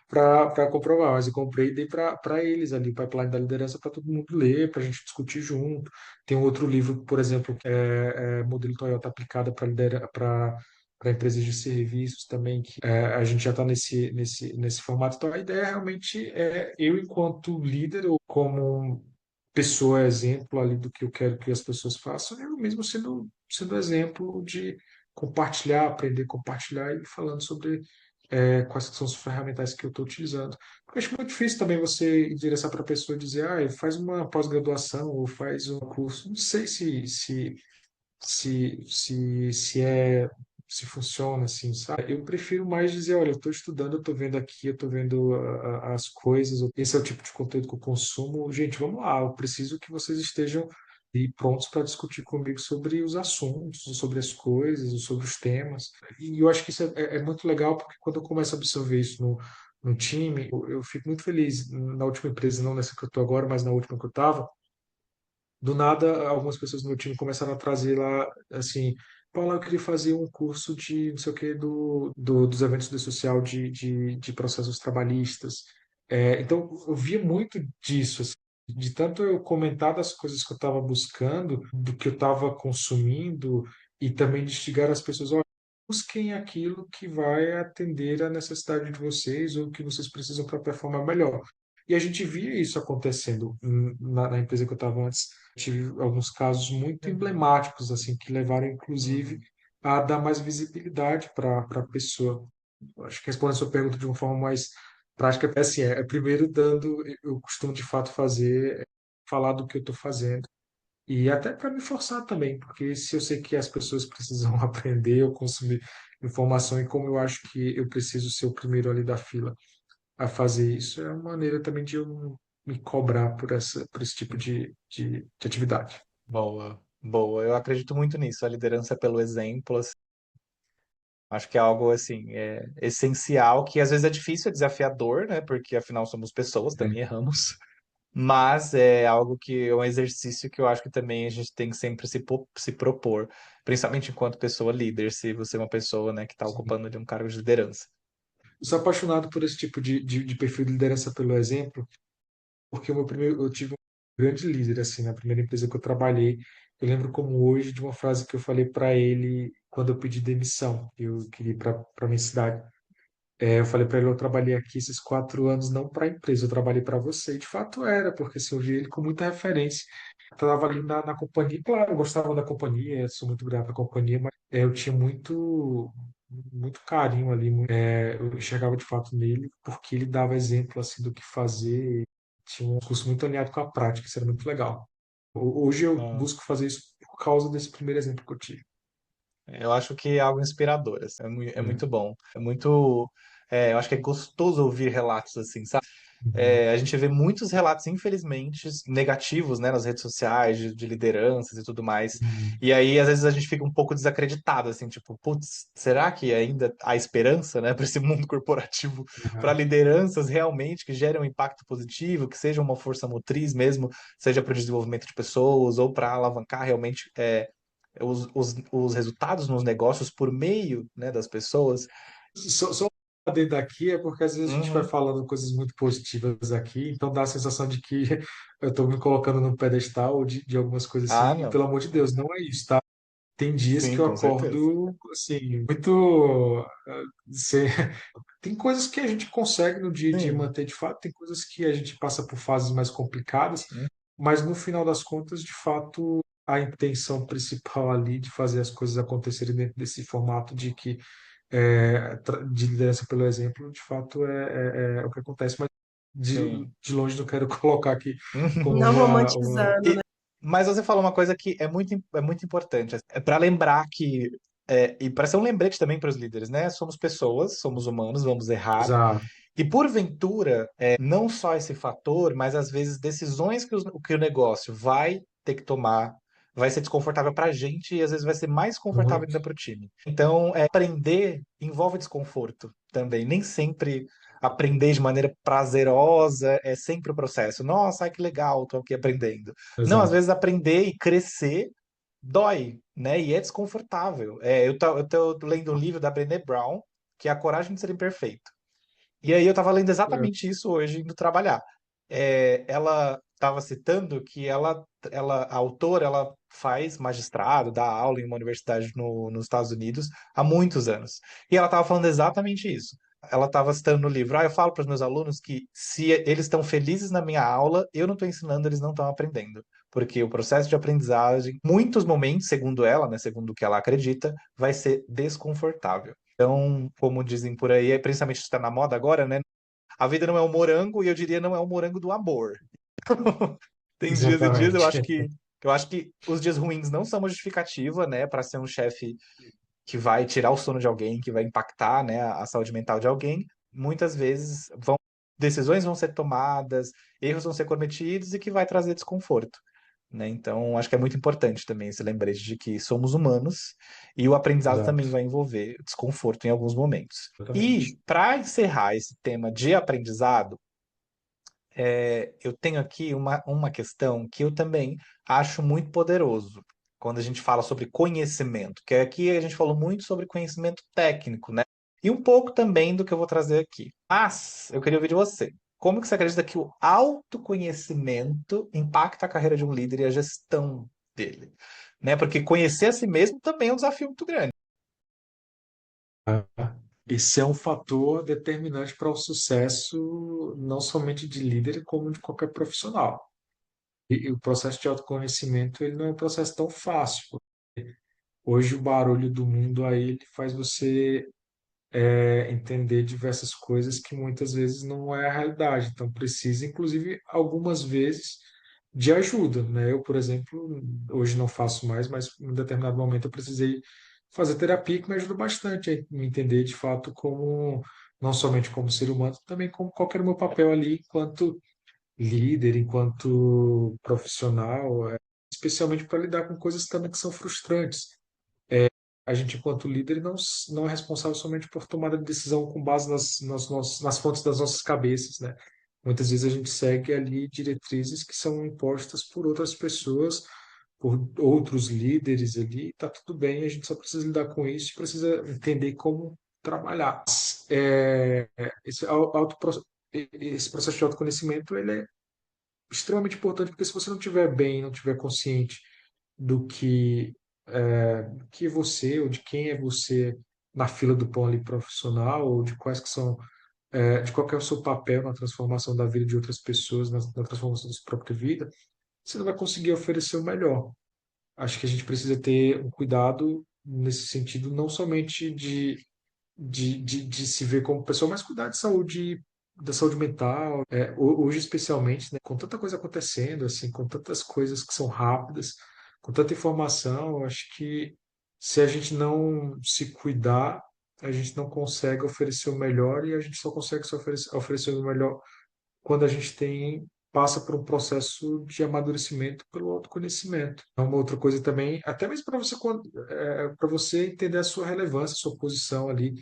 Speaker 3: para comprovar. Mas eu comprei e dei para eles ali, o Pipeline da Liderança, para todo mundo ler, para a gente discutir junto. Tem um outro livro, por exemplo, que é Modelo Toyota aplicada para empresas de serviços também, que a gente já está nesse formato. Então, a ideia realmente é eu, enquanto líder, ou como pessoa exemplo ali do que eu quero que as pessoas façam, eu mesmo sendo exemplo de compartilhar, aprender, compartilhar e falando sobre quais são as ferramentas que eu estou utilizando. Porque eu acho muito difícil também você endereçar para a pessoa e dizer, faz uma pós-graduação ou faz um curso. Não sei se funciona assim, sabe? Eu prefiro mais dizer, olha, eu estou estudando, eu estou vendo aqui, eu estou vendo as coisas, esse é o tipo de conteúdo que eu consumo. Gente, vamos lá, eu preciso que vocês estejam e prontos para discutir comigo sobre os assuntos, sobre as coisas, sobre os temas. E eu acho que isso é muito legal, porque quando eu começo a absorver isso no time, eu fico muito feliz. Na última empresa, não nessa que eu estou agora, mas na última que eu estava, do nada, algumas pessoas do meu time começaram a trazer lá, assim, Paula, eu queria fazer um curso de, não sei o quê, dos eventos do social de processos trabalhistas. Então, eu via muito disso, assim, de tanto eu comentar das coisas que eu estava buscando, do que eu estava consumindo, e também de instigar as pessoas, olha, busquem aquilo que vai atender à necessidade de vocês ou que vocês precisam para performar melhor. E a gente via isso acontecendo na empresa que eu estava antes. Tive alguns casos muito emblemáticos, assim, que levaram, inclusive, a dar mais visibilidade para a pessoa. Acho que respondendo a sua pergunta de uma forma mais prática, é assim, primeiro dando, eu costumo de fato fazer, falar do que eu estou fazendo. E até para me forçar também, porque se eu sei que as pessoas precisam aprender ou consumir informação, e como eu acho que eu preciso ser o primeiro ali da fila a fazer isso, é uma maneira também de eu me cobrar por esse tipo de atividade.
Speaker 1: Boa, boa. Eu acredito muito nisso, a liderança pelo exemplo, assim. Acho que é algo assim, essencial, que às vezes é difícil, é desafiador, né? Porque afinal somos pessoas,
Speaker 3: É,
Speaker 1: também erramos. Mas é algo que é um exercício que eu acho que também a gente tem que sempre se propor, principalmente enquanto pessoa líder, se você é uma pessoa, né, que está
Speaker 3: sim.
Speaker 1: ocupando ali um cargo de liderança.
Speaker 3: Eu sou apaixonado por esse tipo de perfil de liderança pelo exemplo, porque eu tive um grande líder assim na primeira empresa que eu trabalhei. Eu lembro como hoje de uma frase que eu falei para ele quando eu pedi demissão. Eu queria ir para minha cidade. Eu falei para ele, eu trabalhei aqui esses 4 anos não para a empresa, eu trabalhei para você. E de fato era, porque assim, eu vi ele com muita referência. Eu estava ali na companhia, claro, eu gostava da companhia, sou muito grato à companhia, mas eu tinha muito carinho ali, eu enxergava de fato nele, porque ele dava exemplo assim do que fazer, tinha um curso muito alinhado com a prática, isso era muito legal. Hoje eu
Speaker 1: Ah,
Speaker 3: busco fazer isso por causa desse primeiro exemplo que eu tive.
Speaker 1: eu acho que é algo inspirador, assim, é
Speaker 3: É.
Speaker 1: muito bom. Eu acho que é gostoso ouvir relatos assim, sabe?
Speaker 3: Uhum.
Speaker 1: A gente vê muitos relatos, infelizmente, negativos, né, nas redes sociais, de lideranças e tudo mais.
Speaker 3: Uhum.
Speaker 1: E aí, às vezes, a gente fica um pouco desacreditado, assim, tipo, putz, será que ainda há esperança, né, para esse mundo corporativo, para
Speaker 3: Uhum.
Speaker 1: lideranças realmente que gerem um impacto positivo, que sejam uma força motriz mesmo, seja para o desenvolvimento de pessoas ou para alavancar realmente os resultados nos negócios por meio, né, das pessoas?
Speaker 3: Só um adendo aqui é porque às vezes a gente vai
Speaker 1: Uhum.
Speaker 3: falando coisas muito positivas aqui, então dá a sensação de que eu estou me colocando no pedestal de algumas coisas assim,
Speaker 1: Ah,
Speaker 3: e
Speaker 1: não.
Speaker 3: pelo amor de Deus, não é isso, tá? tem dias que
Speaker 1: Sim,
Speaker 3: eu
Speaker 1: com certeza.
Speaker 3: acordo, assim, muito. Sem, tem coisas que a gente consegue no dia a dia
Speaker 1: Sim.
Speaker 3: manter de fato, tem coisas que a gente passa por fases mais complicadas, mas no final das contas, de fato, a intenção principal ali de fazer as coisas acontecerem dentro desse formato de que de liderança pelo exemplo, de fato é o que acontece, mas
Speaker 1: Sim.
Speaker 3: de longe não quero colocar aqui como
Speaker 2: Não romantizando,
Speaker 1: E-
Speaker 2: né?
Speaker 1: mas você falou uma coisa que é muito importante. É para lembrar que, e para ser um lembrete também para os líderes, né? Somos pessoas, somos humanos, vamos errar.
Speaker 3: exato,
Speaker 1: E porventura, não só esse fator, mas às vezes decisões que o negócio vai ter que tomar vai ser desconfortável para a gente e às vezes vai ser mais confortável
Speaker 3: muito,
Speaker 1: ainda para o time. Então, aprender envolve desconforto também. Nem sempre aprender de maneira prazerosa é sempre o processo. Nossa, ai, que legal, estou aqui aprendendo. Não, às
Speaker 3: exato.
Speaker 1: vezes aprender e crescer dói, né? E é desconfortável. Eu tô lendo um livro da Brené Brown, que é A Coragem de Ser Imperfeito. E aí eu estava lendo
Speaker 3: É,
Speaker 1: exatamente isso hoje indo trabalhar. Ela estava citando que a autora, ela faz magistrado, dá aula em uma universidade nos Estados Unidos há muitos anos. E ela estava falando exatamente isso. Ela estava citando no livro, eu falo para os meus alunos que se eles estão felizes na minha aula, eu não estou ensinando, eles não estão aprendendo. Porque o processo de aprendizagem, muitos momentos, segundo ela, né, segundo o que ela acredita, vai ser desconfortável. Então, como dizem por aí, principalmente está na moda agora, né? A vida não é um morango e eu diria não é um morango do amor. Tem dias e dias, eu acho
Speaker 3: exatamente.
Speaker 1: que eu acho que os dias ruins não são uma justificativa, né, para ser um chefe que vai tirar o sono de alguém, que vai impactar, né, a saúde mental de alguém. Muitas vezes decisões vão ser tomadas, erros vão ser cometidos e que vai trazer desconforto. Né? Então, acho que é muito importante também esse lembrete de que somos humanos e o aprendizado
Speaker 3: Exato,
Speaker 1: também vai envolver desconforto em alguns momentos. E,
Speaker 3: exatamente.
Speaker 1: para encerrar esse tema de aprendizado, eu tenho aqui uma questão que eu também acho muito poderoso quando a gente fala sobre conhecimento, que aqui a gente falou muito sobre conhecimento técnico, né? E um pouco também do que eu vou trazer aqui. Mas eu queria ouvir de você. Como que você acredita que o autoconhecimento impacta a carreira de um líder e a gestão dele? Né? Porque conhecer a si mesmo também é um desafio muito grande.
Speaker 3: Ah, esse é um fator determinante para o sucesso, não somente de líder, como de qualquer profissional. E o processo de autoconhecimento, ele não é um processo tão fácil. Hoje, o barulho do mundo aí, ele faz você entender diversas coisas que muitas vezes não é a realidade. Então, precisa, inclusive, algumas vezes, de ajuda, né? Eu, por exemplo, hoje não faço mais, mas em um determinado momento eu precisei fazer terapia que me ajuda bastante a me entender de fato como, não somente como ser humano, também como qual que era o meu papel ali enquanto líder, enquanto profissional, especialmente para lidar com coisas também que são frustrantes. A gente, enquanto líder, não é responsável somente por tomada de decisão com base nas fontes das nossas cabeças, né? Muitas vezes a gente segue ali diretrizes que são impostas por outras pessoas, por outros líderes ali, tá tudo bem, a gente só precisa lidar com isso, e precisa entender como trabalhar. Esse, esse processo de autoconhecimento, ele é extremamente importante, porque se você não estiver bem, não estiver consciente do que é você, ou de quem é você na fila do pão ali profissional, ou de quais que são, de qual que é o seu papel na transformação da vida de outras pessoas, na transformação da sua própria vida, você não vai conseguir oferecer o melhor. Acho que a gente precisa ter um cuidado nesse sentido, não somente de se ver como pessoa, mas cuidar de saúde, da saúde mental. Hoje, especialmente, né, com tanta coisa acontecendo, assim, com tantas coisas que são rápidas, com tanta informação, eu acho que se a gente não se cuidar, a gente não consegue oferecer o melhor e a gente só consegue oferecer o melhor quando a gente passa por um processo de amadurecimento pelo autoconhecimento. É uma outra coisa também, até mesmo para você entender a sua relevância, a sua posição ali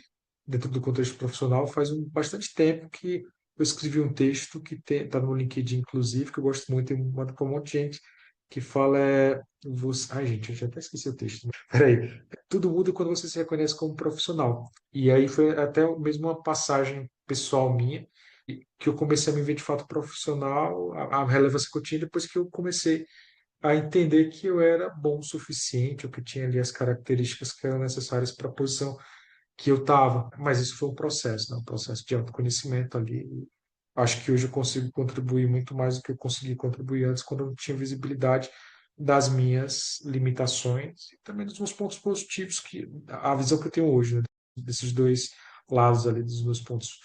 Speaker 3: dentro do contexto profissional. Faz bastante tempo que eu escrevi um texto que está no LinkedIn, inclusive, que eu gosto muito e mando para um monte de gente, que fala Ai, gente, eu já até esqueci o texto. Peraí. Tudo muda quando você se reconhece como profissional. E aí foi até mesmo uma passagem pessoal minha, que eu comecei a me ver de fato profissional, a relevância que eu tinha depois que eu comecei a entender que eu era bom o suficiente, ou que tinha ali as características que eram necessárias para a posição que eu estava. Mas isso foi um processo, né? Um processo de autoconhecimento ali. Acho que hoje eu consigo contribuir muito mais do que eu consegui contribuir antes, quando eu não tinha visibilidade das minhas limitações e também dos meus pontos positivos, que a visão que eu tenho hoje, né? Desses dois lados ali, dos meus pontos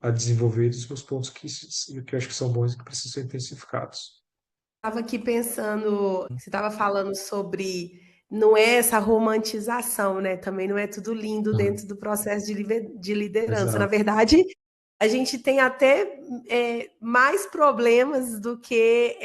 Speaker 3: a desenvolver, dos meus pontos que eu acho que são bons e que precisam ser intensificados.
Speaker 2: Estava aqui pensando, você estava falando sobre não é essa romantização, né? Também não é tudo lindo
Speaker 3: Uhum.
Speaker 2: dentro do processo de liderança. Na
Speaker 3: Exato.
Speaker 2: verdade, a gente tem até mais problemas do que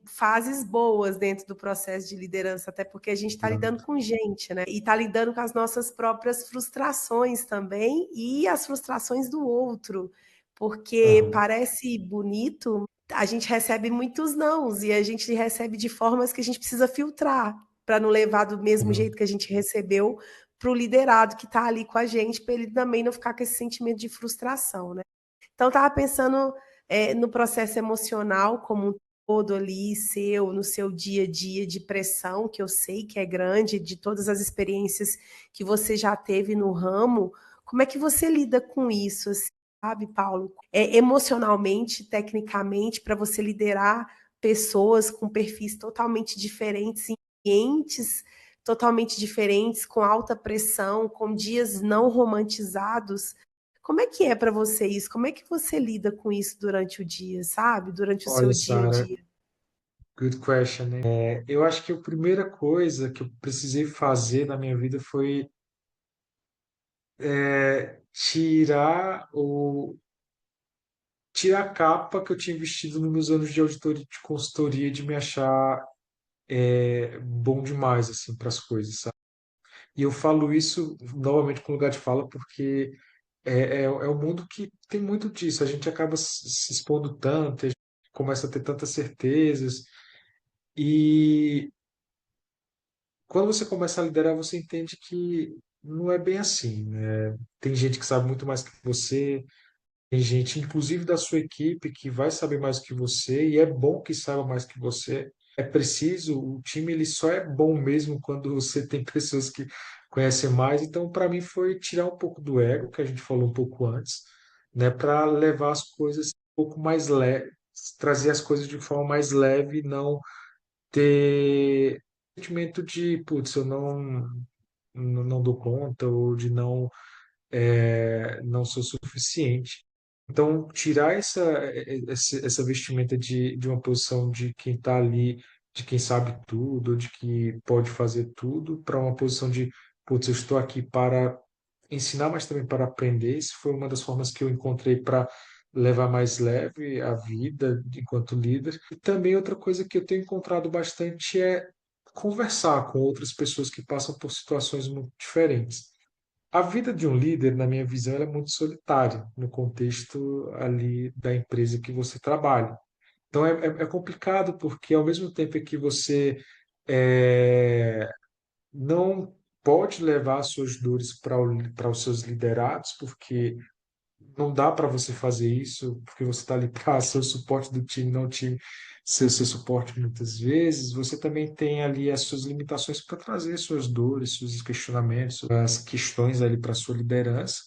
Speaker 2: fases boas dentro do processo de liderança, até porque a gente está lidando
Speaker 3: Exato.
Speaker 2: com gente, né? E está lidando com as nossas próprias frustrações também e as frustrações do outro, porque
Speaker 3: Aham.
Speaker 2: parece bonito, a gente recebe muitos nãos e a gente recebe de formas que a gente precisa filtrar para não levar do mesmo
Speaker 3: Uhum.
Speaker 2: jeito que a gente recebeu para o liderado que está ali com a gente, para ele também não ficar com esse sentimento de frustração, né? Então, estava pensando no processo emocional como um todo ali, seu, no seu dia a dia de pressão, que eu sei que é grande, de todas as experiências que você já teve no ramo. Como é que você lida com isso, assim, sabe, Paulo? Emocionalmente, tecnicamente, para você liderar pessoas com perfis totalmente diferentes, em ambientes totalmente diferentes, com alta pressão, com dias não romantizados. Como é que é para você isso? Como é que você lida com isso durante o dia, sabe? Durante o seu
Speaker 3: Olha,
Speaker 2: dia a
Speaker 3: Sara,
Speaker 2: dia?
Speaker 3: good question, né? Eu acho que a primeira coisa que eu precisei fazer na minha vida foi tirar a capa que eu tinha vestido nos meus anos de auditoria e de consultoria, de me achar bom demais assim para as coisas, sabe? E eu falo isso novamente com lugar de fala porque é o mundo que tem muito disso. A gente acaba se expondo tanto, a gente começa a ter tantas certezas e quando você começa a liderar, você entende que não é bem assim, né? Tem gente que sabe muito mais que você, tem gente, inclusive da sua equipe, que vai saber mais que você, e é bom que saiba mais que você. É preciso, o time ele só é bom mesmo quando você tem pessoas que conhecem mais. Então, para mim, foi tirar um pouco do ego, que a gente falou um pouco antes, né, para levar as coisas um pouco mais leve, trazer as coisas de forma mais leve, não ter sentimento de, putz, eu não dou conta, ou de não sou suficiente. Então, tirar essa vestimenta de uma posição de quem está ali, de quem sabe tudo, de que pode fazer tudo, para uma posição de, putz, eu estou aqui para ensinar, mas também para aprender. Isso foi uma das formas que eu encontrei para levar mais leve a vida enquanto líder. E também outra coisa que eu tenho encontrado bastante é conversar com outras pessoas que passam por situações muito diferentes. A vida de um líder, na minha visão, ela é muito solitária no contexto ali da empresa que você trabalha. Então é complicado porque ao mesmo tempo que você é, não pode levar as suas dores para os seus liderados, porque não dá para você fazer isso, porque você está ali para ser o suporte do time, não o time ser o seu suporte muitas vezes. Você também tem ali as suas limitações para trazer suas dores, seus questionamentos, as questões ali para a sua liderança.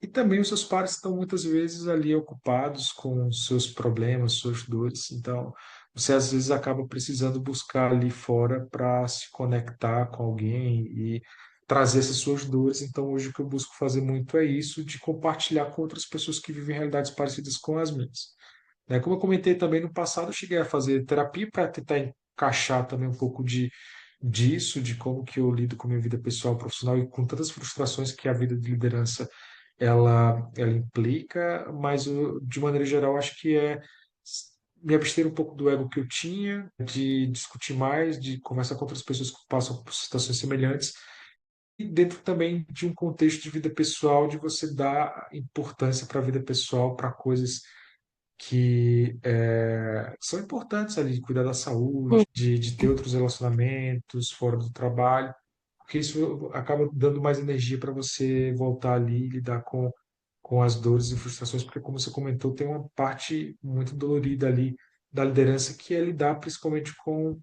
Speaker 3: E também os seus pares estão muitas vezes ali ocupados com seus problemas, suas dores. Então, você às vezes acaba precisando buscar ali fora para se conectar com alguém e trazer essas suas dores. Então, hoje o que eu busco fazer muito é isso, de compartilhar com outras pessoas que vivem realidades parecidas com as minhas. Né? Como eu comentei também no passado, eu cheguei a fazer terapia para tentar encaixar também um pouco disso, de como que eu lido com a minha vida pessoal e profissional e com tantas frustrações que a vida de liderança ela implica, mas de maneira geral acho que é me abster um pouco do ego que eu tinha, de discutir mais, de conversar com outras pessoas que passam por situações semelhantes e dentro também de um contexto de vida pessoal, de você dar importância para a vida pessoal, para coisas que são importantes ali, de cuidar da saúde, de ter outros relacionamentos fora do trabalho, porque isso acaba dando mais energia para você voltar ali e lidar com as dores e frustrações, porque, como você comentou, tem uma parte muito dolorida ali da liderança que é lidar principalmente com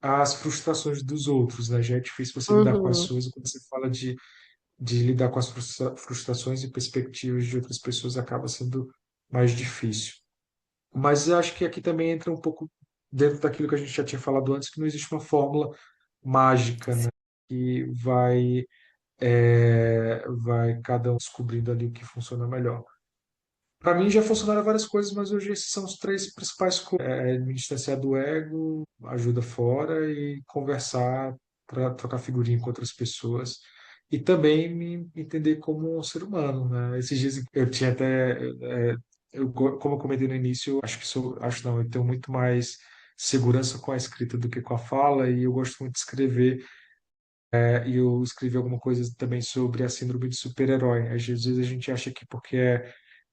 Speaker 3: às frustrações dos outros, né? Já é difícil você lidar com as
Speaker 2: Uhum.
Speaker 3: suas, e quando você fala de lidar com as frustrações e perspectivas de outras pessoas acaba sendo mais difícil. Mas eu acho que aqui também entra um pouco dentro daquilo que a gente já tinha falado antes, que não existe uma fórmula mágica, né? Que vai cada um descobrindo ali o que funciona melhor. Para mim já funcionaram várias coisas, mas hoje esses são os três principais coisas. Me distanciar do ego, ajuda fora e conversar para trocar figurinha com outras pessoas. E também me entender como um ser humano, né? Esses dias eu tinha até, como eu comentei no início, eu acho que acho não, eu tenho muito mais segurança com a escrita do que com a fala e eu gosto muito de escrever. E eu escrevi alguma coisa também sobre a síndrome de super-herói. Às vezes a gente acha que porque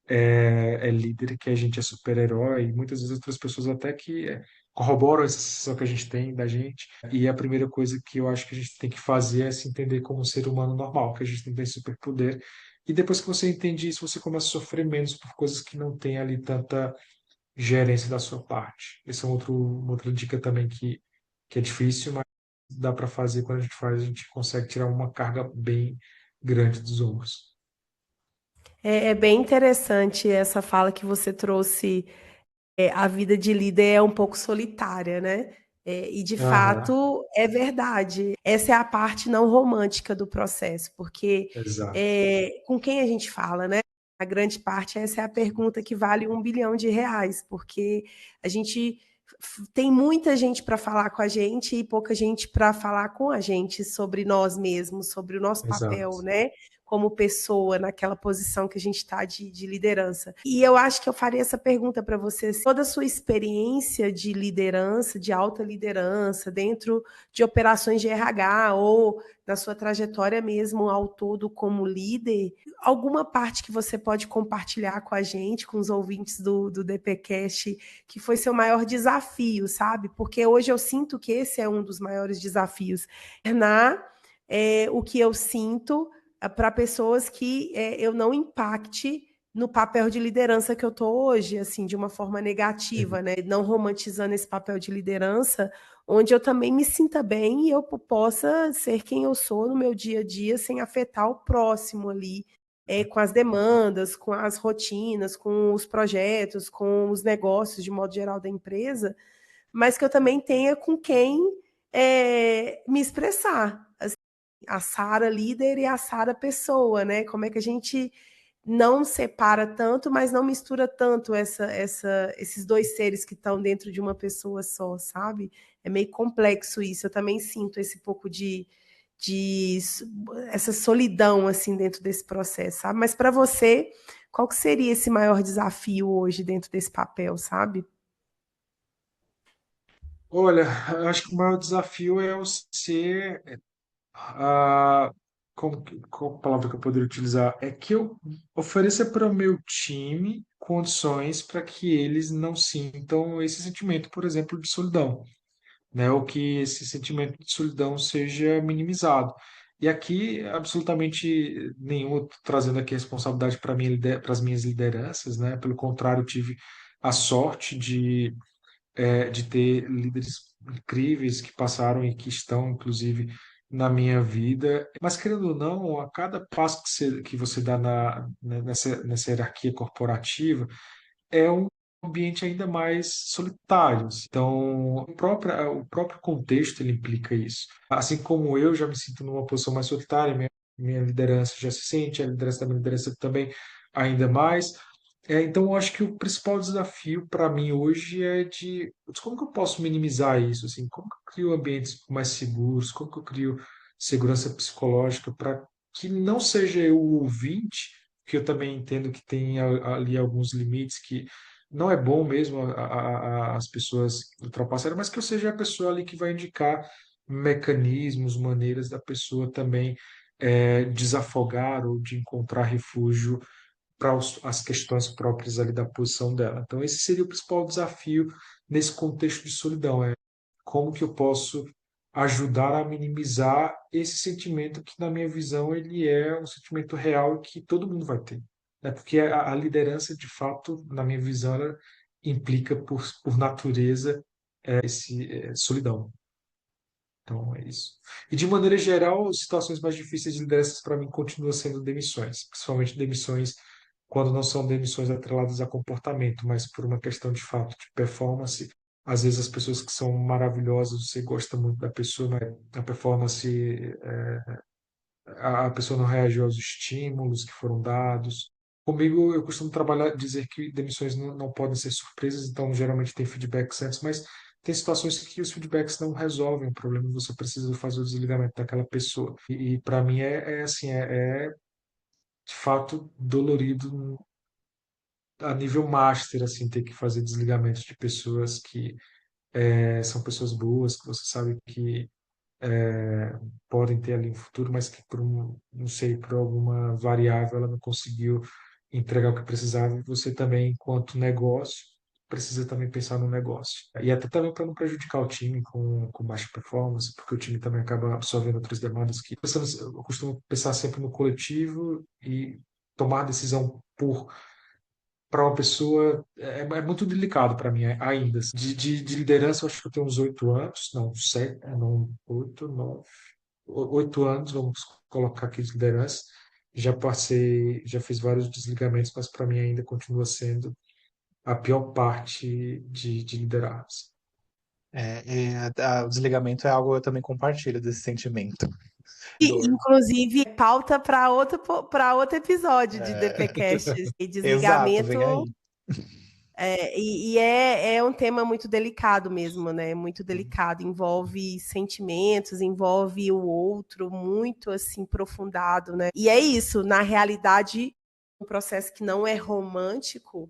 Speaker 3: é líder que a gente é super-herói, e muitas vezes outras pessoas até que corroboram essa sensação que a gente tem da gente. E a primeira coisa que eu acho que a gente tem que fazer é se entender como um ser humano normal, que a gente não tem superpoder. E depois que você entende isso, você começa a sofrer menos por coisas que não tem ali tanta gerência da sua parte. Essa é uma outra dica também que é difícil, mas dá para fazer. Quando a gente faz, a gente consegue tirar uma carga bem grande dos ombros.
Speaker 2: É bem interessante essa fala que você trouxe. A vida de líder é um pouco solitária, né? E de
Speaker 3: Aham,
Speaker 2: fato é verdade. Essa é a parte não romântica do processo, porque
Speaker 3: exato,
Speaker 2: com quem a gente fala, né? A grande parte, essa é a pergunta que vale R$ 1 bilhão, porque a gente tem muita gente para falar com a gente e pouca gente para falar com a gente sobre nós mesmos, sobre o nosso papel,
Speaker 3: exato.
Speaker 2: né? Como pessoa naquela posição que a gente está de liderança. E eu acho que eu faria essa pergunta para você. Toda a sua experiência de liderança, de alta liderança, dentro de operações de RH ou na sua trajetória mesmo ao todo como líder, alguma parte que você pode compartilhar com a gente, com os ouvintes do DPcast, que foi seu maior desafio, sabe? Porque hoje eu sinto que esse é um dos maiores desafios. Na o que eu sinto para pessoas que eu não impacte no papel de liderança que eu estou hoje, assim, de uma forma negativa, né? Não romantizando esse papel de liderança, onde eu também me sinta bem e eu possa ser quem eu sou no meu dia a dia sem afetar o próximo ali, com as demandas, com as rotinas, com os projetos, com os negócios de modo geral da empresa, mas que eu também tenha com quem me expressar. Assim, a Sara líder e a Sara pessoa, né? Como é que a gente não separa tanto, mas não mistura tanto esses dois seres que estão dentro de uma pessoa só, sabe? É meio complexo isso. Eu também sinto esse pouco de essa solidão assim dentro desse processo, sabe? Mas para você, qual que seria esse maior desafio hoje dentro desse papel, sabe?
Speaker 3: Olha, eu acho que o maior desafio é o ser, a, qual palavra que eu poderia utilizar? É que eu ofereça para o meu time condições para que eles não sintam esse sentimento, por exemplo, de solidão, né? Ou que esse sentimento de solidão seja minimizado. E aqui, absolutamente nenhum, eu tô trazendo aqui a responsabilidade para as minhas lideranças, né? Pelo contrário, eu tive a sorte de ter líderes incríveis que passaram e que estão, inclusive, na minha vida. Mas, querendo ou não, a cada passo que você dá nessa hierarquia corporativa, é um ambiente ainda mais solitário. Então, o próprio contexto ele implica isso. Assim como eu já me sinto numa posição mais solitária, minha liderança já se sente, a liderança da minha liderança também ainda mais. Então, eu acho que o principal desafio para mim hoje é de putz, como que eu posso minimizar isso? Assim, como que eu crio ambientes mais seguros? Como que eu crio segurança psicológica para que não seja eu o ouvinte, que eu também entendo que tem ali alguns limites que não é bom mesmo as pessoas ultrapassarem, mas que eu seja a pessoa ali que vai indicar mecanismos, maneiras da pessoa também desafogar ou de encontrar refúgio para as questões próprias ali da posição dela. Então, esse seria o principal desafio nesse contexto de solidão, é como que eu posso ajudar a minimizar esse sentimento que, na minha visão, ele é um sentimento real e que todo mundo vai ter, né? Porque a liderança, de fato, na minha visão, ela implica por natureza esse solidão. Então, é isso. E, de maneira geral, as situações mais difíceis de liderança para mim continuam sendo demissões, principalmente demissões quando não são demissões atreladas a comportamento, mas por uma questão de fato de performance. Às vezes as pessoas que são maravilhosas, você gosta muito da pessoa, mas a performance, a pessoa não reagiu aos estímulos que foram dados. Comigo, eu costumo trabalhar, dizer que demissões não podem ser surpresas, então geralmente tem feedbacks antes, mas tem situações que os feedbacks não resolvem o problema, e você precisa fazer o desligamento daquela pessoa. E para mim é assim, é de fato dolorido a nível master, assim, ter que fazer desligamentos de pessoas que são pessoas boas, que você sabe que podem ter ali um futuro, mas que não sei, por alguma variável ela não conseguiu entregar o que precisava. E você também, enquanto negócio, precisa também pensar no negócio. E até também para não prejudicar o time com baixa performance, porque o time também acaba absorvendo outras demandas que eu costumo pensar sempre no coletivo e tomar decisão para uma pessoa é muito delicado para mim ainda. De liderança, eu acho que eu tenho uns 8 anos, não, 7, não, 8, 9, 8 anos, vamos colocar aqui de liderança. Já passei, já fiz vários desligamentos, mas para mim ainda continua sendo a pior parte de liderar.
Speaker 1: O desligamento é algo que eu também compartilho desse sentimento.
Speaker 2: E,
Speaker 1: Dor.
Speaker 2: inclusive, pauta para outro episódio de
Speaker 1: É,
Speaker 2: DPcast. E
Speaker 1: exato, vem
Speaker 2: desligamento.
Speaker 1: aí.
Speaker 2: É um tema muito delicado mesmo, né? Muito delicado. Envolve sentimentos, envolve o outro, muito assim, aprofundado, né? E é isso, na realidade, um processo que não é romântico,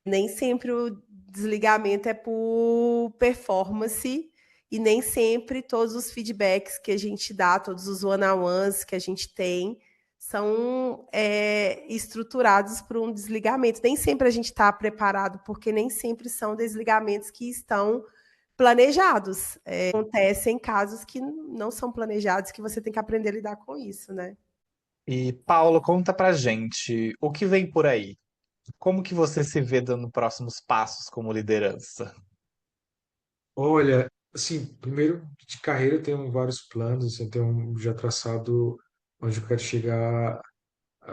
Speaker 2: nem sempre o desligamento é por performance e nem sempre todos os feedbacks que a gente dá, todos os one-on-ones que a gente tem, são estruturados para um desligamento. Nem sempre a gente está preparado, porque nem sempre são desligamentos que estão planejados. Acontecem casos que não são planejados, que você tem que aprender a lidar com isso, né?
Speaker 1: E Paulo, conta pra gente o que vem por aí. Como que você se vê dando próximos passos como liderança?
Speaker 3: Olha, assim, primeiro de carreira eu tenho vários planos, assim, eu tenho já traçado onde eu quero chegar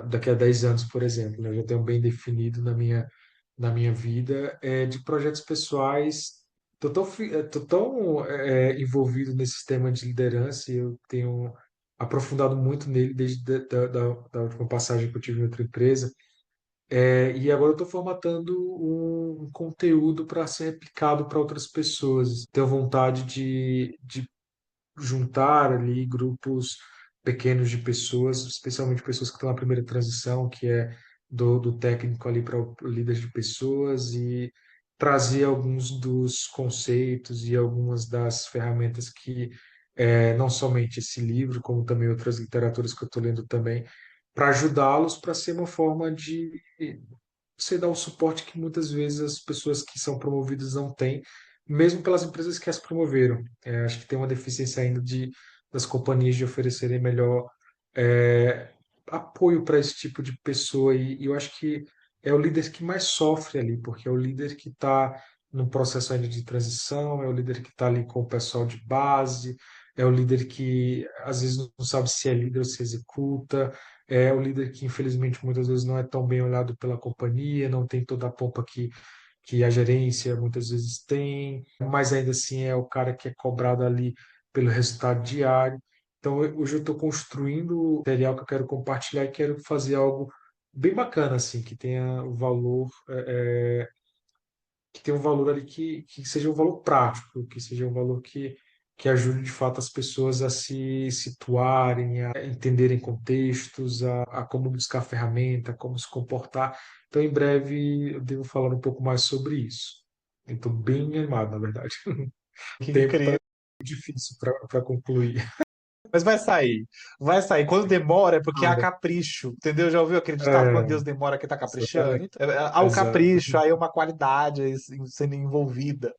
Speaker 3: daqui a 10 anos, por exemplo, né? Eu já tenho bem definido na minha vida, de projetos pessoais. Tô tão envolvido nesse tema de liderança e eu tenho aprofundado muito nele desde da última passagem que eu tive em outra empresa. E agora eu estou formatando um conteúdo para ser replicado para outras pessoas. Tenho vontade de juntar ali grupos pequenos de pessoas, especialmente pessoas que estão na primeira transição, que é do técnico ali para o líder de pessoas, e trazer alguns dos conceitos e algumas das ferramentas que não somente esse livro, como também outras literaturas que eu estou lendo também, para ajudá-los para ser uma forma de você dar o suporte que muitas vezes as pessoas que são promovidas não têm, mesmo pelas empresas que as promoveram. Acho que tem uma deficiência ainda das companhias de oferecerem melhor é, apoio para esse tipo de pessoa, e eu acho que é o líder que mais sofre ali, porque é o líder que está no processo ainda de transição, é o líder que está ali com o pessoal de base, é o líder que às vezes não sabe se é líder ou se executa, é o líder que infelizmente muitas vezes não é tão bem olhado pela companhia, não tem toda a pompa que a gerência muitas vezes tem, mas ainda assim é o cara que é cobrado ali pelo resultado diário. Então, hoje eu estou construindo o material que eu quero compartilhar e quero fazer algo bem bacana, assim, que tenha o valor, que tenha um valor ali que seja um valor prático, que seja um valor que ajude de fato as pessoas a se situarem, a entenderem contextos, a como buscar ferramenta, como se comportar. Então, em breve, eu devo falar um pouco mais sobre isso. Eu estou bem animado, na verdade. O
Speaker 1: Que
Speaker 3: tempo está
Speaker 1: incrível.
Speaker 3: difícil para concluir.
Speaker 1: Mas vai sair. Vai sair. Quando demora é porque há
Speaker 3: Olha,
Speaker 1: capricho. Entendeu? Já ouviu aquele ditado? Quando
Speaker 3: é,
Speaker 1: Deus demora, que tá caprichando?
Speaker 3: exatamente,
Speaker 1: Então, há o
Speaker 3: exato.
Speaker 1: capricho, aí é uma qualidade aí sendo envolvida.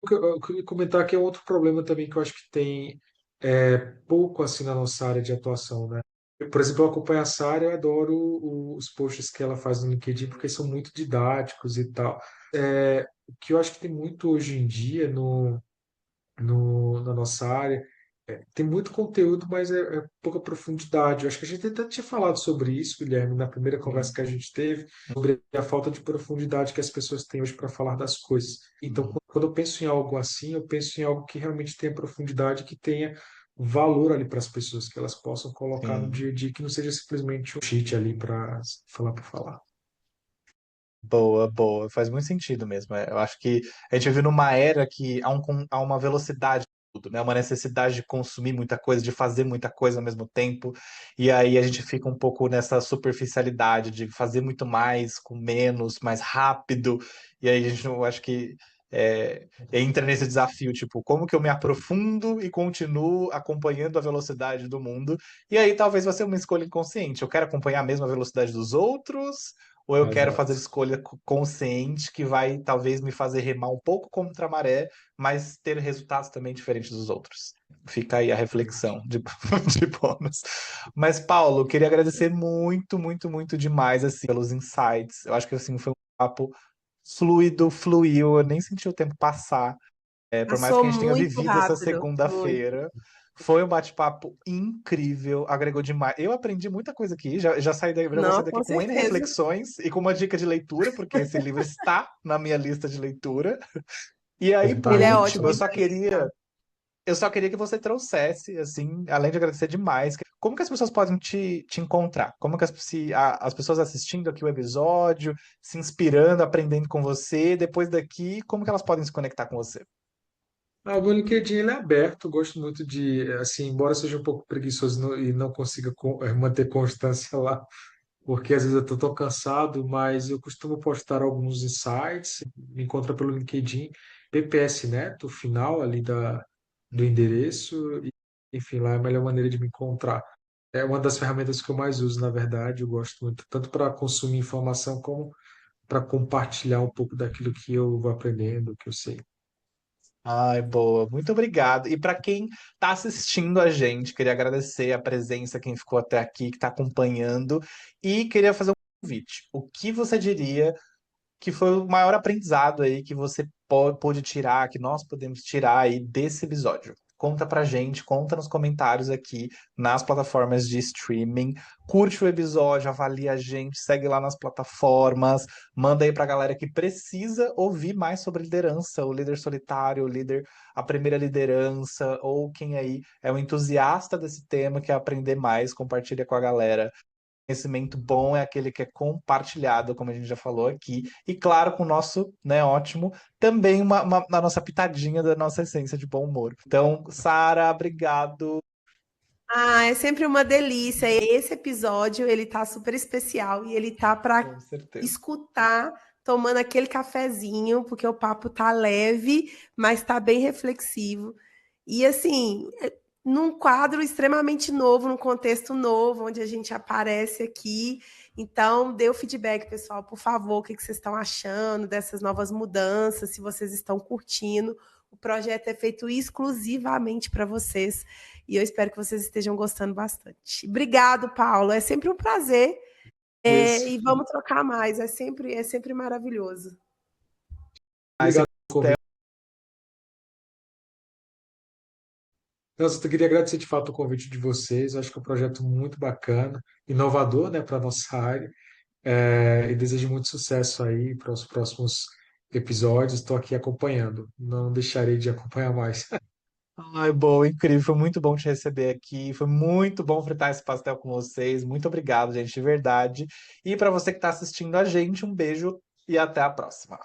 Speaker 3: Eu queria comentar que é outro problema também que eu acho que tem pouco assim na nossa área de atuação, né? Por exemplo, eu acompanho a Sarah, eu adoro os posts que ela faz no LinkedIn porque são muito didáticos e tal. O que eu acho que tem muito hoje em dia na nossa área. Tem muito conteúdo, mas é pouca profundidade. Eu acho que a gente até tinha falado sobre isso, Guilherme, na primeira conversa
Speaker 1: Sim.
Speaker 3: que a gente teve, sobre a falta de profundidade que as pessoas têm hoje para falar das coisas. Então,
Speaker 1: Uhum.
Speaker 3: quando eu penso em algo assim, eu penso em algo que realmente tenha profundidade, que tenha valor ali para as pessoas, que elas possam colocar no
Speaker 1: Sim.
Speaker 3: dia a dia, que não seja simplesmente um cheat ali para falar por falar.
Speaker 1: Boa, boa. Faz muito sentido mesmo. Eu acho que a gente vive numa era que há uma velocidade de tudo, né? Uma necessidade de consumir muita coisa, de fazer muita coisa ao mesmo tempo. E aí a gente fica um pouco nessa superficialidade de fazer muito mais com menos, mais rápido. E aí a gente, eu acho que entra nesse desafio, tipo, como que eu me aprofundo e continuo acompanhando a velocidade do mundo? E aí talvez vai ser uma escolha inconsciente. Eu quero acompanhar a mesma velocidade dos outros ou eu quero fazer
Speaker 3: Exato.
Speaker 1: escolha consciente que vai talvez me fazer remar um pouco contra a maré, mas ter resultados também diferentes dos outros. Fica aí a reflexão de, de bônus. Mas, Paulo, eu queria agradecer muito, muito, muito demais assim, pelos insights. Eu acho que assim, foi um papo fluido, fluiu, eu nem senti o tempo passar. Por mais
Speaker 2: Passou
Speaker 1: que a gente tenha
Speaker 2: muito
Speaker 1: vivido essa
Speaker 2: rápido, muito.
Speaker 1: segunda-feira, foi um bate-papo incrível, agregou demais. Eu aprendi muita coisa aqui, já saí daqui, já vou
Speaker 2: Não,
Speaker 1: sair daqui
Speaker 2: com
Speaker 1: com N
Speaker 2: certeza.
Speaker 1: reflexões e com uma dica de leitura, porque esse livro está na minha lista de leitura. E aí,
Speaker 3: Bom, tá
Speaker 1: por
Speaker 2: Ele
Speaker 3: aí,
Speaker 2: é
Speaker 1: último,
Speaker 2: ótimo
Speaker 3: então.
Speaker 2: para isso, tá?
Speaker 1: eu só queria que você trouxesse, assim, além de agradecer demais, como que as pessoas podem te encontrar? Como que as pessoas assistindo aqui o episódio, se inspirando, aprendendo com você, depois daqui, como que elas podem se conectar com você?
Speaker 3: O meu LinkedIn ele é aberto, gosto muito de, assim, embora seja um pouco preguiçoso e não consiga manter constância lá, porque às vezes eu estou tão cansado, mas eu costumo postar alguns insights, me encontra pelo LinkedIn, PPS Neto, o final ali do endereço, e, enfim, lá é a melhor maneira de me encontrar. É uma das ferramentas que eu mais uso, na verdade, eu gosto muito, tanto para consumir informação como para compartilhar um pouco daquilo que eu vou aprendendo, que eu sei.
Speaker 1: Ai, boa. Muito obrigado. E para quem está assistindo a gente, queria agradecer a presença, quem ficou até aqui, que está acompanhando, e queria fazer um convite. O que você diria que foi o maior aprendizado aí que você pôde tirar, que nós podemos tirar aí desse episódio? Conta pra gente, conta nos comentários aqui nas plataformas de streaming. Curte o episódio, avalia a gente, segue lá nas plataformas, manda aí pra galera que precisa ouvir mais sobre liderança, o líder solitário, o líder, a primeira liderança, ou quem aí é um entusiasta desse tema, quer aprender mais, compartilha com a galera. Conhecimento bom é aquele que é compartilhado, como a gente já falou aqui, e claro, com o nosso, né, ótimo, também na nossa pitadinha da nossa essência de bom humor. Então, Sara, obrigado.
Speaker 2: Ah, é sempre uma delícia. Esse episódio, ele tá super especial e ele tá para
Speaker 1: Com certeza.
Speaker 2: escutar tomando aquele cafezinho, porque o papo tá leve, mas tá bem reflexivo. E assim, num quadro extremamente novo, num contexto novo, onde a gente aparece aqui. Então, dê o feedback, pessoal, por favor, o que vocês estão achando dessas novas mudanças, se vocês estão curtindo. O projeto é feito exclusivamente para vocês. E eu espero que vocês estejam gostando bastante. Obrigado, Paulo. É sempre um prazer.
Speaker 3: Isso.
Speaker 2: E vamos trocar mais. É sempre maravilhoso.
Speaker 1: Aí você
Speaker 3: Obrigado pelo convite. Não, só queria agradecer de fato o convite de vocês. Eu acho que é um projeto muito bacana, inovador, né, para a nossa área. E desejo muito sucesso aí para os próximos episódios. Estou aqui acompanhando. Não deixarei de acompanhar mais.
Speaker 1: Ai, boa, incrível. Foi muito bom te receber aqui. Foi muito bom fritar esse pastel com vocês. Muito obrigado, gente, de verdade. E para você que está assistindo a gente, um beijo e até a próxima.